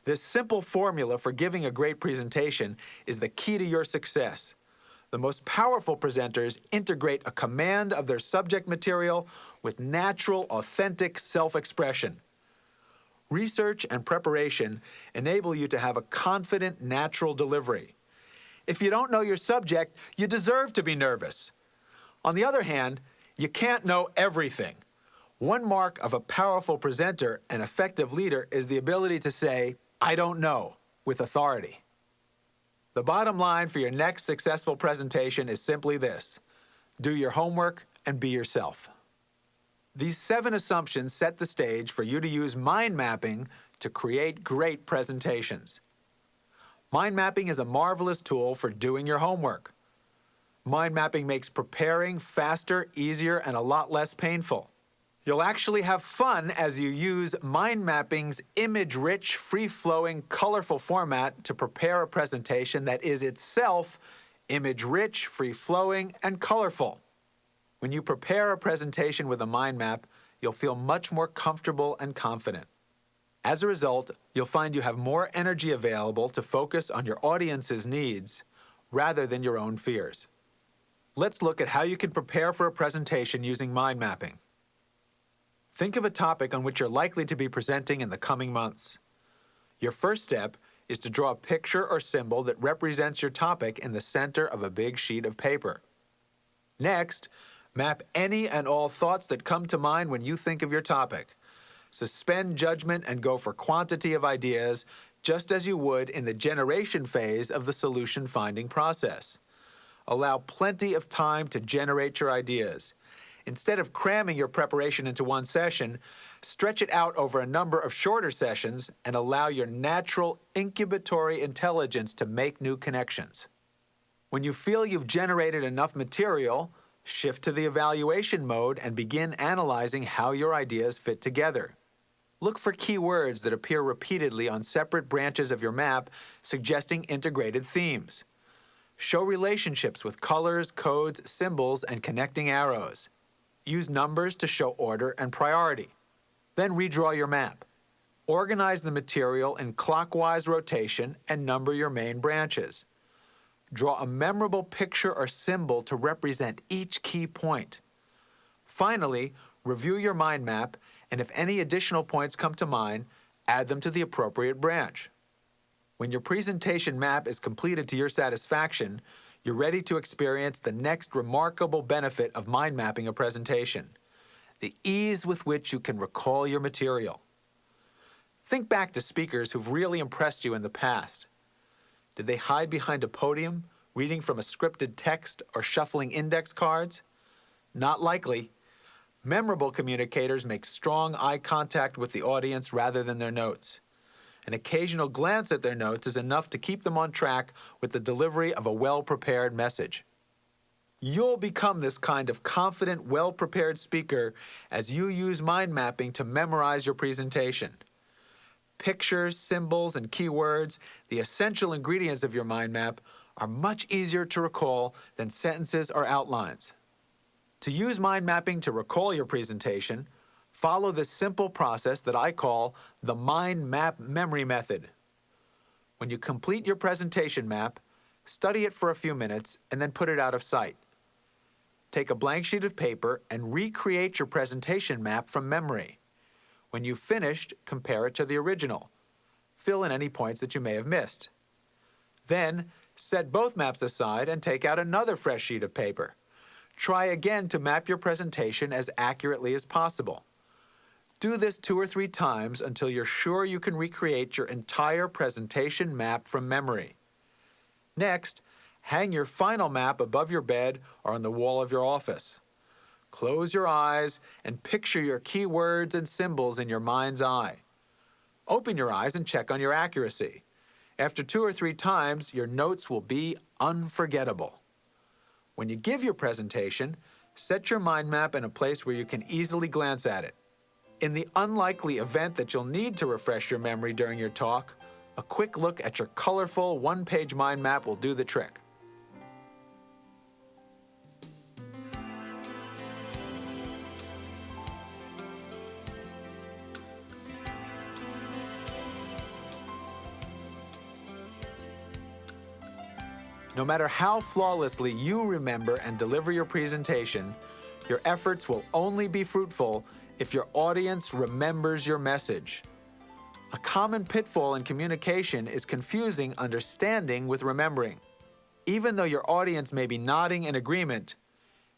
This simple formula for giving a great presentation is the key to your success. The most powerful presenters integrate a command of their subject material with natural, authentic self-expression. Research and preparation enable you to have a confident, natural delivery. If you don't know your subject, you deserve to be nervous. On the other hand, you can't know everything. One mark of a powerful presenter and effective leader is the ability to say, "I don't know," with authority. The bottom line for your next successful presentation is simply this: do your homework and be yourself. These 7 assumptions set the stage for you to use mind mapping to create great presentations. Mind mapping is a marvelous tool for doing your homework. Mind mapping makes preparing faster, easier, and a lot less painful. You'll actually have fun as you use mind mapping's image-rich, free-flowing, colorful format to prepare a presentation that is itself image-rich, free-flowing, and colorful. When you prepare a presentation with a mind map, you'll feel much more comfortable and confident. As a result, you'll find you have more energy available to focus on your audience's needs rather than your own fears. Let's look at how you can prepare for a presentation using mind mapping. Think of a topic on which you're likely to be presenting in the coming months. Your first step is to draw a picture or symbol that represents your topic in the center of a big sheet of paper. Next, map any and all thoughts that come to mind when you think of your topic. Suspend judgment and go for quantity of ideas, just as you would in the generation phase of the solution-finding process. Allow plenty of time to generate your ideas. Instead of cramming your preparation into one session, stretch it out over a number of shorter sessions and allow your natural incubatory intelligence to make new connections. When you feel you've generated enough material, shift to the evaluation mode and begin analyzing how your ideas fit together. Look for keywords that appear repeatedly on separate branches of your map, suggesting integrated themes. Show relationships with colors, codes, symbols, and connecting arrows. Use numbers to show order and priority. Then redraw your map. Organize the material in clockwise rotation and number your main branches. Draw a memorable picture or symbol to represent each key point. Finally, review your mind map, and if any additional points come to mind, add them to the appropriate branch. When your presentation map is completed to your satisfaction, you're ready to experience the next remarkable benefit of mind mapping a presentation: the ease with which you can recall your material. Think back to speakers who've really impressed you in the past. Did they hide behind a podium, reading from a scripted text, or shuffling index cards? Not likely. Memorable communicators make strong eye contact with the audience rather than their notes. An occasional glance at their notes is enough to keep them on track with the delivery of a well-prepared message. You'll become this kind of confident, well-prepared speaker as you use mind mapping to memorize your presentation. Pictures, symbols, and keywords, the essential ingredients of your mind map, are much easier to recall than sentences or outlines. To use mind mapping to recall your presentation, Follow this simple process that I call the mind map memory method. When you complete your presentation map, study it for a few minutes and then put it out of sight. Take a blank sheet of paper and recreate your presentation map from memory. When you've finished, compare it to the original. Fill in any points that you may have missed. Then, set both maps aside and take out another fresh sheet of paper. Try again to map your presentation as accurately as possible. Do this 2 or 3 times until you're sure you can recreate your entire presentation map from memory. Next, hang your final map above your bed or on the wall of your office. Close your eyes and picture your key words and symbols in your mind's eye. Open your eyes and check on your accuracy. After 2 or 3 times, your notes will be unforgettable. When you give your presentation, set your mind map in a place where you can easily glance at it. In the unlikely event that you'll need to refresh your memory during your talk, a quick look at your colorful one-page mind map will do the trick. No matter how flawlessly you remember and deliver your presentation, your efforts will only be fruitful if your audience remembers your message. A common pitfall in communication is confusing understanding with remembering. Even though your audience may be nodding in agreement,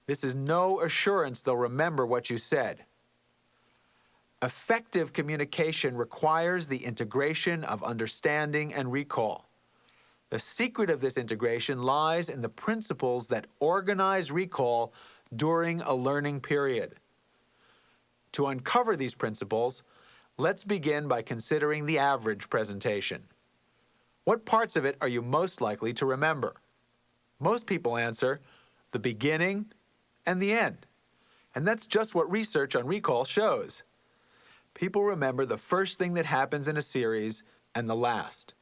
this is no assurance they'll remember what you said. Effective communication requires the integration of understanding and recall. The secret of this integration lies in the principles that organize recall during a learning period. To uncover these principles, let's begin by considering the average presentation. What parts of it are you most likely to remember? Most people answer the beginning and the end. And that's just what research on recall shows. People remember the first thing that happens in a series and the last.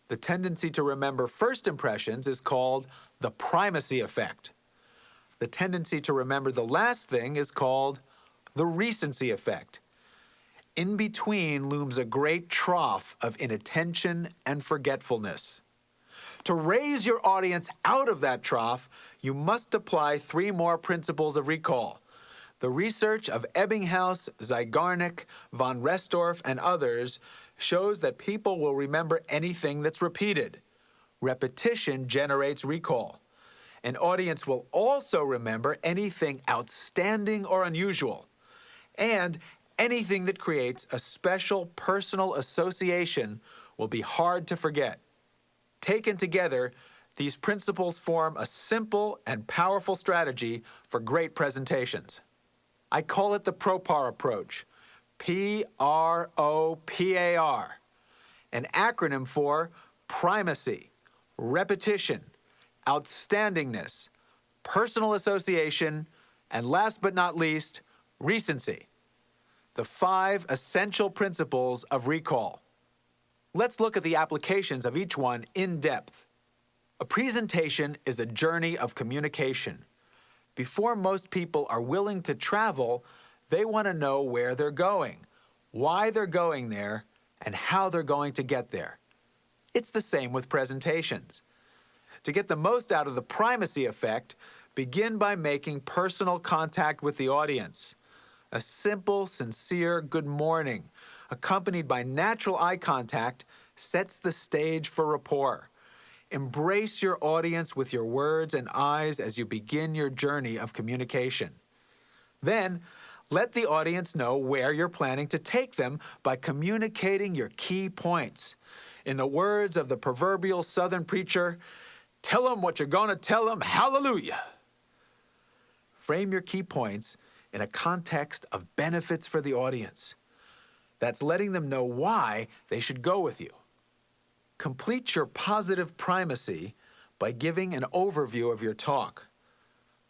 The tendency to remember first impressions is called the primacy effect. The tendency to remember the last thing is called the recency effect. In between looms a great trough of inattention and forgetfulness. To raise your audience out of that trough, you must apply 3 more principles of recall. The research of Ebbinghaus, Zeigarnik, von Restorff, and others shows that people will remember anything that's repeated. Repetition generates recall. An audience will also remember anything outstanding or unusual, and anything that creates a special personal association will be hard to forget. Taken together, these principles form a simple and powerful strategy for great presentations. I call it the PROPAR approach, PROPAR, an acronym for primacy, repetition, outstandingness, personal association, and last but not least, recency. The 5 essential principles of recall. Let's look at the applications of each one in depth. A presentation is a journey of communication. Before most people are willing to travel, they want to know where they're going, why they're going there, and how they're going to get there. It's the same with presentations. To get the most out of the primacy effect, begin by making personal contact with the audience. A simple, sincere good morning, accompanied by natural eye contact, sets the stage for rapport. Embrace your audience with your words and eyes as you begin your journey of communication. Then, let the audience know where you're planning to take them by communicating your key points. In the words of the proverbial Southern preacher, tell them what you're going to tell them, hallelujah. Frame your key points in a context of benefits for the audience. That's letting them know why they should go with you. Complete your positive primacy by giving an overview of your talk.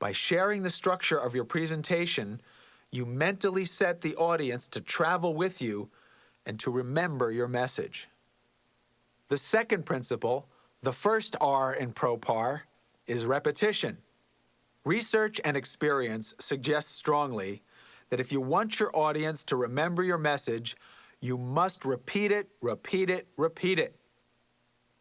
By sharing the structure of your presentation, you mentally set the audience to travel with you and to remember your message. The second principle, the first R in PROPAR, is repetition. Research and experience suggest strongly that if you want your audience to remember your message, you must repeat it, repeat it, repeat it.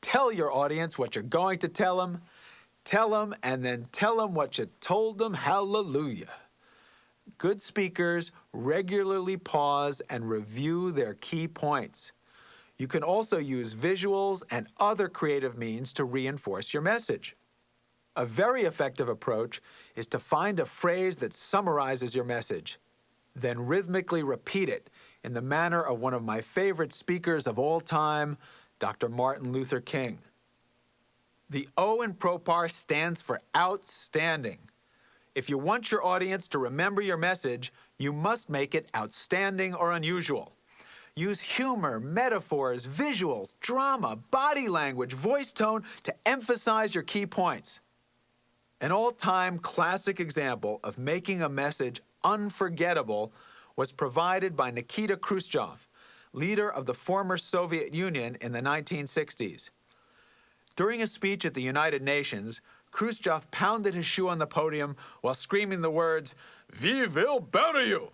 Tell your audience what you're going to tell them, and then tell them what you told them. Hallelujah. Good speakers regularly pause and review their key points. You can also use visuals and other creative means to reinforce your message. A very effective approach is to find a phrase that summarizes your message, then rhythmically repeat it in the manner of one of my favorite speakers of all time, Dr. Martin Luther King. The O in PROPAR stands for outstanding. If you want your audience to remember your message, you must make it outstanding or unusual. Use humor, metaphors, visuals, drama, body language, voice tone to emphasize your key points. An all-time classic example of making a message unforgettable was provided by Nikita Khrushchev, leader of the former Soviet Union in the 1960s. During a speech at the United Nations, Khrushchev pounded his shoe on the podium while screaming the words, "We will bury you!"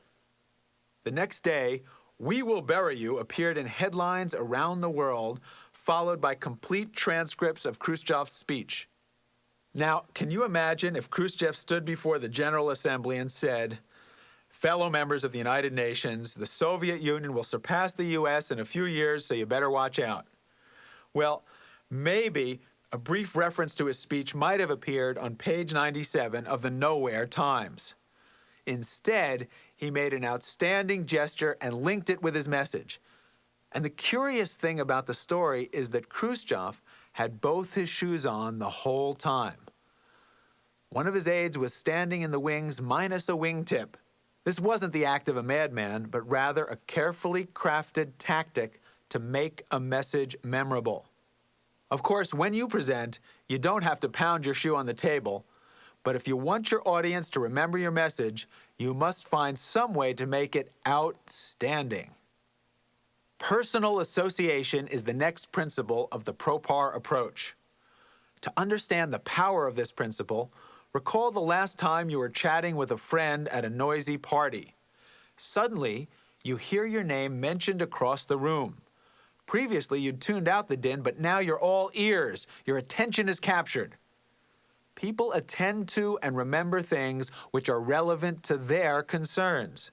The next day, "We will bury you" appeared in headlines around the world, followed by complete transcripts of Khrushchev's speech. Now, can you imagine if Khrushchev stood before the General Assembly and said, "Fellow members of the United Nations, the Soviet Union will surpass the U.S. in a few years, so you better watch out." Well, maybe a brief reference to his speech might have appeared on page 97 of the Nowhere Times. Instead, he made an outstanding gesture and linked it with his message. And the curious thing about the story is that Khrushchev had both his shoes on the whole time. One of his aides was standing in the wings minus a wingtip. This wasn't the act of a madman, but rather a carefully crafted tactic to make a message memorable. Of course, when you present, you don't have to pound your shoe on the table, but if you want your audience to remember your message, you must find some way to make it outstanding. Personal association is the next principle of the PROPAR approach. To understand the power of this principle, recall the last time you were chatting with a friend at a noisy party. Suddenly, you hear your name mentioned across the room. Previously, you'd tuned out the din, but now you're all ears. Your attention is captured. People attend to and remember things which are relevant to their concerns.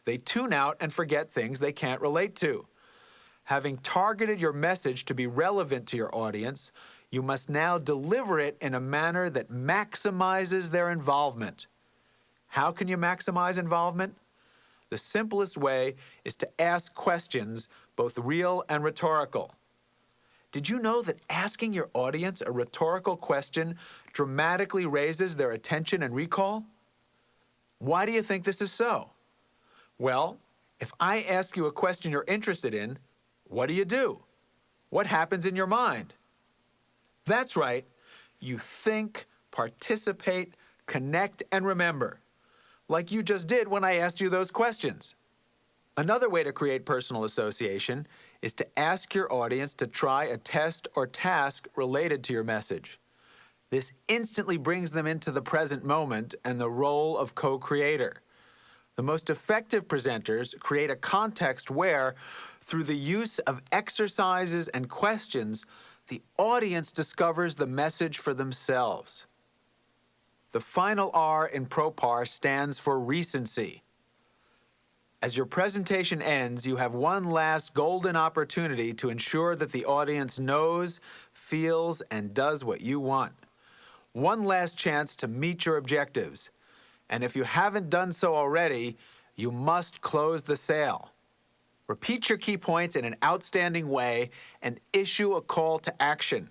They tune out and forget things they can't relate to. Having targeted your message to be relevant to your audience, you must now deliver it in a manner that maximizes their involvement. How can you maximize involvement? The simplest way is to ask questions, both real and rhetorical. Did you know that asking your audience a rhetorical question dramatically raises their attention and recall? Why do you think this is so? Well, if I ask you a question you're interested in, what do? What happens in your mind? That's right. You think, participate, connect, and remember, like you just did when I asked you those questions. Another way to create personal association is to ask your audience to try a test or task related to your message. This instantly brings them into the present moment and the role of co-creator. The most effective presenters create a context where, through the use of exercises and questions, the audience discovers the message for themselves. The final R in PROPAR stands for recency. As your presentation ends, you have one last golden opportunity to ensure that the audience knows, feels, and does what you want. One last chance to meet your objectives. And if you haven't done so already, you must close the sale. Repeat your key points in an outstanding way and issue a call to action.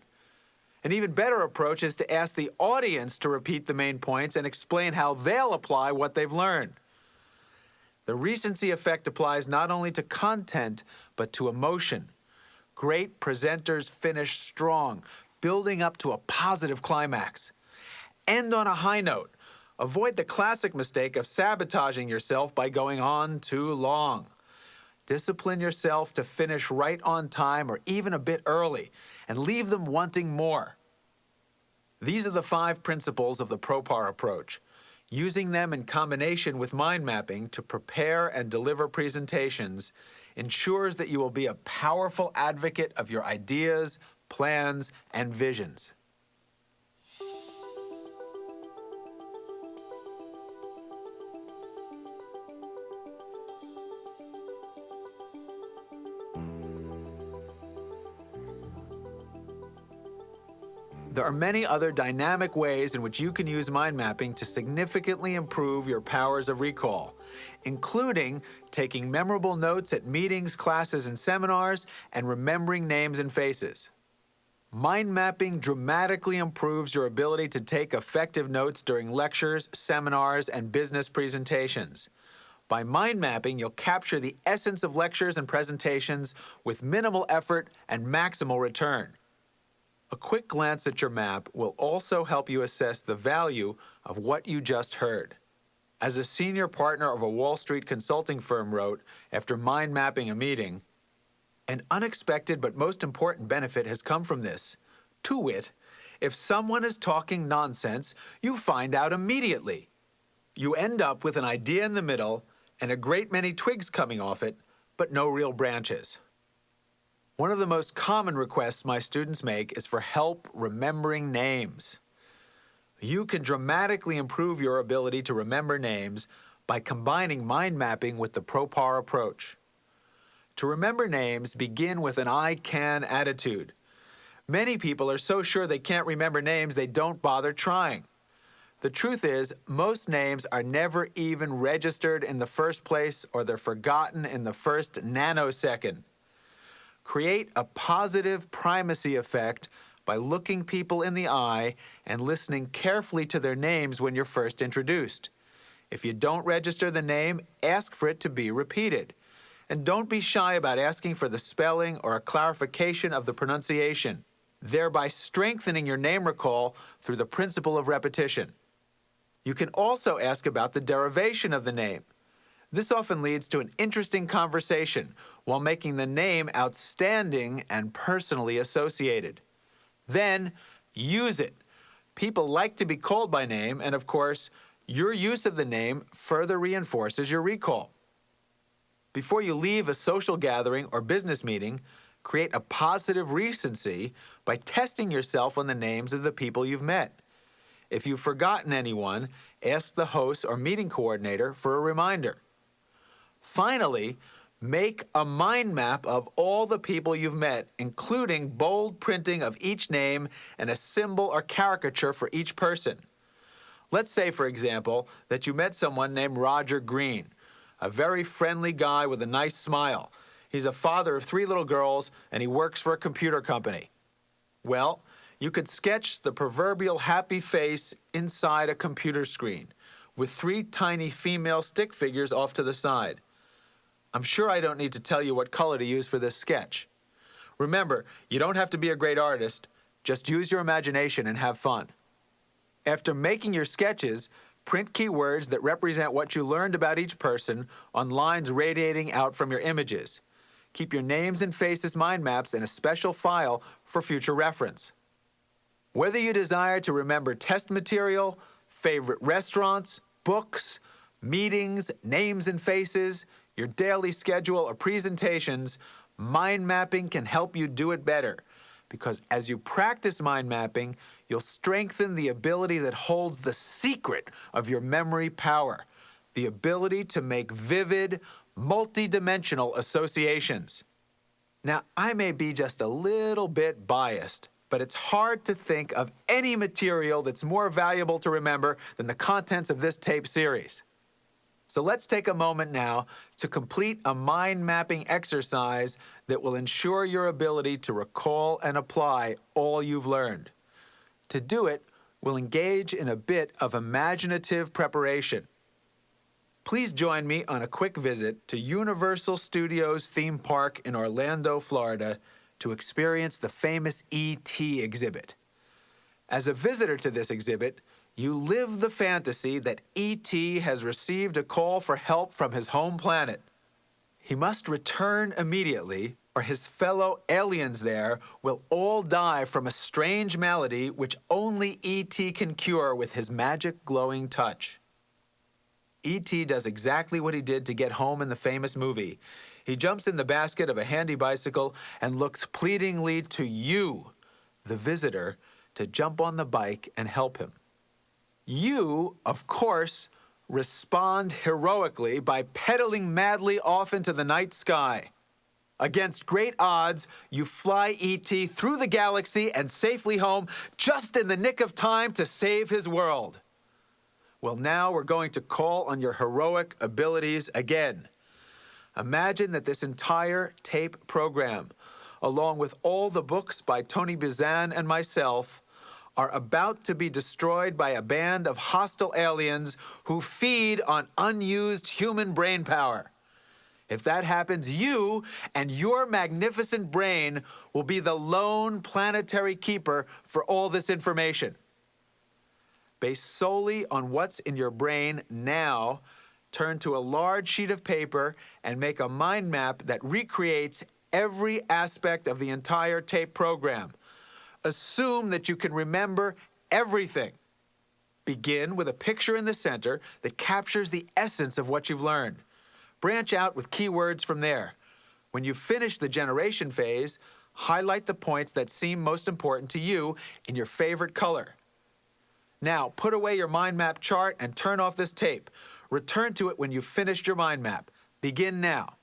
An even better approach is to ask the audience to repeat the main points and explain how they'll apply what they've learned. The recency effect applies not only to content, but to emotion. Great presenters finish strong, building up to a positive climax. End on a high note. Avoid the classic mistake of sabotaging yourself by going on too long. Discipline yourself to finish right on time or even a bit early, and leave them wanting more. These are the 5 principles of the PROPAR approach. Using them in combination with mind mapping to prepare and deliver presentations ensures that you will be a powerful advocate of your ideas, plans, and visions. There are many other dynamic ways in which you can use mind mapping to significantly improve your powers of recall, including taking memorable notes at meetings, classes, and seminars, and remembering names and faces. Mind mapping dramatically improves your ability to take effective notes during lectures, seminars, and business presentations. By mind mapping, you'll capture the essence of lectures and presentations with minimal effort and maximal return. A quick glance at your map will also help you assess the value of what you just heard. As a senior partner of a Wall Street consulting firm wrote after mind mapping a meeting, "An unexpected but most important benefit has come from this. To wit, if someone is talking nonsense, you find out immediately. You end up with an idea in the middle and a great many twigs coming off it, but no real branches." One of the most common requests my students make is for help remembering names. You can dramatically improve your ability to remember names by combining mind mapping with the PROPAR approach. To remember names, begin with an I can attitude. Many people are so sure they can't remember names they don't bother trying. The truth is, most names are never even registered in the first place, or they're forgotten in the first nanosecond. Create a positive primacy effect by looking people in the eye and listening carefully to their names when you're first introduced. If you don't register the name, ask for it to be repeated. And don't be shy about asking for the spelling or a clarification of the pronunciation, thereby strengthening your name recall through the principle of repetition. You can also ask about the derivation of the name. This often leads to an interesting conversation while making the name outstanding and personally associated. Then, use it. People like to be called by name, and of course, your use of the name further reinforces your recall. Before you leave a social gathering or business meeting, create a positive recency by testing yourself on the names of the people you've met. If you've forgotten anyone, ask the host or meeting coordinator for a reminder. Finally, make a mind map of all the people you've met, including bold printing of each name and a symbol or caricature for each person. Let's say, for example, that you met someone named Roger Green, a very friendly guy with a nice smile. He's a father of 3 little girls, and he works for a computer company. Well, you could sketch the proverbial happy face inside a computer screen, with 3 tiny female stick figures off to the side. I'm sure I don't need to tell you what color to use for this sketch. Remember, you don't have to be a great artist, just use your imagination and have fun. After making your sketches, print keywords that represent what you learned about each person on lines radiating out from your images. Keep your names and faces mind maps in a special file for future reference. Whether you desire to remember test material, favorite restaurants, books, meetings, names and faces, your daily schedule, or presentations, mind mapping can help you do it better. Because as you practice mind mapping, you'll strengthen the ability that holds the secret of your memory power, the ability to make vivid, multi-dimensional associations. Now, I may be just a little bit biased, but it's hard to think of any material that's more valuable to remember than the contents of this tape series. So let's take a moment now to complete a mind mapping exercise that will ensure your ability to recall and apply all you've learned. To do it, we'll engage in a bit of imaginative preparation. Please join me on a quick visit to Universal Studios theme park in Orlando, Florida, to experience the famous E.T. exhibit. As a visitor to this exhibit, you live the fantasy that E.T. has received a call for help from his home planet. He must return immediately, or his fellow aliens there will all die from a strange malady which only E.T. can cure with his magic glowing touch. E.T. does exactly what he did to get home in the famous movie. He jumps in the basket of a handy bicycle and looks pleadingly to you, the visitor, to jump on the bike and help him. You, of course, respond heroically by pedaling madly off into the night sky. Against great odds, you fly E.T. through the galaxy and safely home just in the nick of time to save his world. Well, now we're going to call on your heroic abilities again. Imagine that this entire tape program, along with all the books by Tony Buzan and myself, are about to be destroyed by a band of hostile aliens who feed on unused human brain power. If that happens, you and your magnificent brain will be the lone planetary keeper for all this information. Based solely on what's in your brain now, turn to a large sheet of paper and make a mind map that recreates every aspect of the entire tape program. Assume that you can remember everything. Begin with a picture in the center that captures the essence of what you've learned. Branch out with keywords from there. When you finish the generation phase, highlight the points that seem most important to you in your favorite color. Now, put away your mind map chart and turn off this tape. Return to it when you've finished your mind map. Begin now.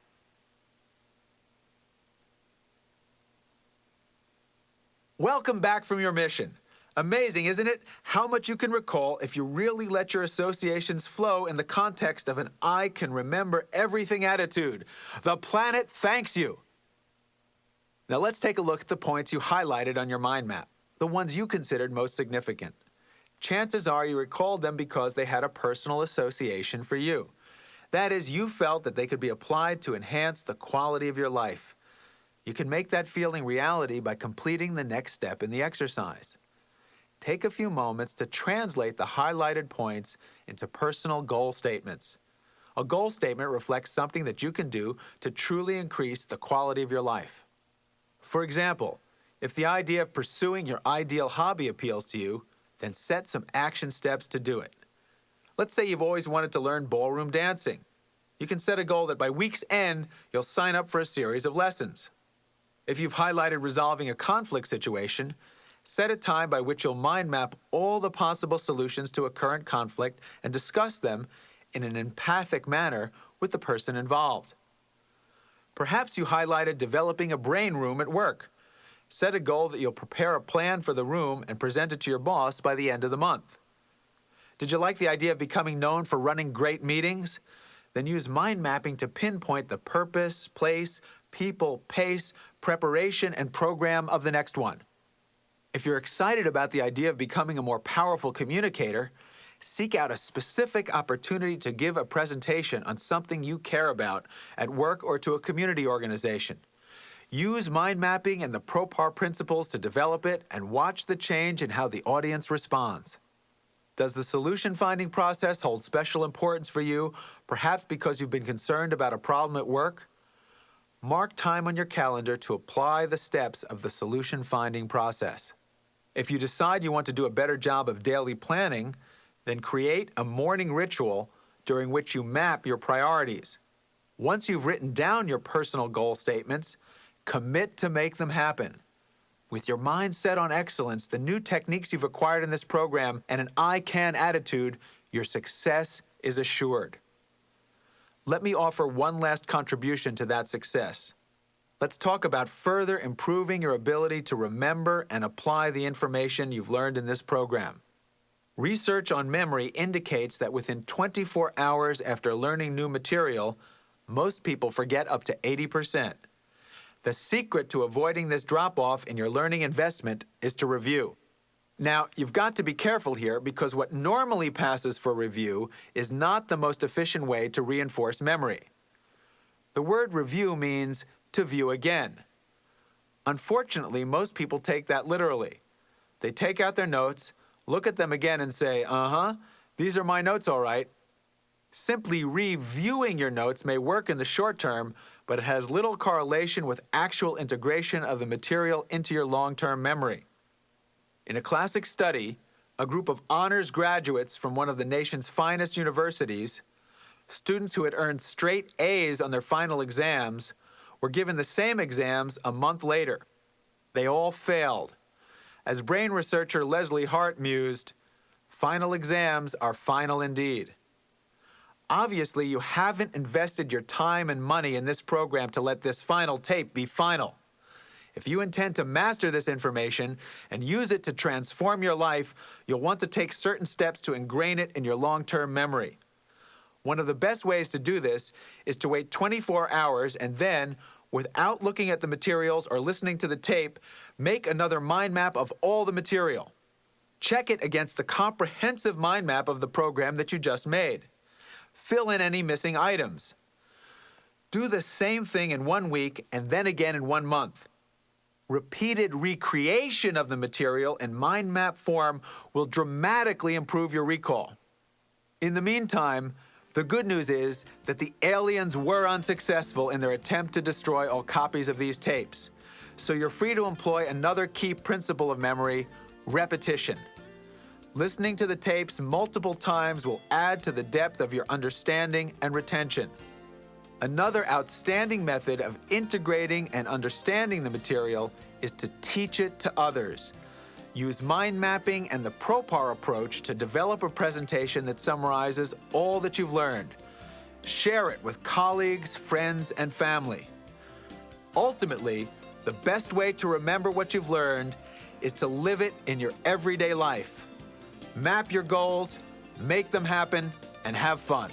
Welcome back from your mission. Amazing, isn't it? How much you can recall if you really let your associations flow in the context of an I can remember everything attitude. The planet thanks you. Now let's take a look at the points you highlighted on your mind map, the ones you considered most significant. Chances are you recalled them because they had a personal association for you. That is, you felt that they could be applied to enhance the quality of your life. You can make that feeling reality by completing the next step in the exercise. Take a few moments to translate the highlighted points into personal goal statements. A goal statement reflects something that you can do to truly increase the quality of your life. For example, if the idea of pursuing your ideal hobby appeals to you, then set some action steps to do it. Let's say you've always wanted to learn ballroom dancing. You can set a goal that by week's end, you'll sign up for a series of lessons. If you've highlighted resolving a conflict situation, set a time by which you'll mind map all the possible solutions to a current conflict and discuss them in an empathic manner with the person involved. Perhaps you highlighted developing a brain room at work. Set a goal that you'll prepare a plan for the room and present it to your boss by the end of the month. Did you like the idea of becoming known for running great meetings? Then use mind mapping to pinpoint the purpose, place, people, pace, preparation, and program of the next one. If you're excited about the idea of becoming a more powerful communicator, seek out a specific opportunity to give a presentation on something you care about at work or to a community organization. Use mind mapping and the PROPAR principles to develop it and watch the change in how the audience responds. Does the solution-finding process hold special importance for you, perhaps because you've been concerned about a problem at work? Mark time on your calendar to apply the steps of the solution-finding process. If you decide you want to do a better job of daily planning, then create a morning ritual during which you map your priorities. Once you've written down your personal goal statements, commit to make them happen. With your mind set on excellence, the new techniques you've acquired in this program, and an I can attitude, your success is assured. Let me offer one last contribution to that success. Let's talk about further improving your ability to remember and apply the information you've learned in this program. Research on memory indicates that within 24 hours after learning new material, most people forget up to 80%. The secret to avoiding this drop-off in your learning investment is to review. Now, you've got to be careful here because what normally passes for review is not the most efficient way to reinforce memory. The word review means to view again. Unfortunately, most people take that literally. They take out their notes, look at them again and say, these are my notes all right. Simply reviewing your notes may work in the short term, but it has little correlation with actual integration of the material into your long-term memory. In a classic study, a group of honors graduates from one of the nation's finest universities Students who had earned straight A's on their final exams were given the same exams a month later. They all failed. As brain researcher Leslie Hart mused, "Final exams are final indeed." Obviously, you haven't invested your time and money in this program to let this final tape be final. If you intend to master this information and use it to transform your life, you'll want to take certain steps to ingrain it in your long-term memory. One of the best ways to do this is to wait 24 hours and then, without looking at the materials or listening to the tape, make another mind map of all the material. Check it against the comprehensive mind map of the program that you just made. Fill in any missing items. Do the same thing in 1 week and then again in 1 month. Repeated recreation of the material in mind map form will dramatically improve your recall. In the meantime, the good news is that the aliens were unsuccessful in their attempt to destroy all copies of these tapes. So you're free to employ another key principle of memory: repetition. Listening to the tapes multiple times will add to the depth of your understanding and retention. Another outstanding method of integrating and understanding the material is to teach it to others. Use mind mapping and the PROPAR approach to develop a presentation that summarizes all that you've learned. Share it with colleagues, friends, and family. Ultimately, the best way to remember what you've learned is to live it in your everyday life. Map your goals, make them happen, and have fun.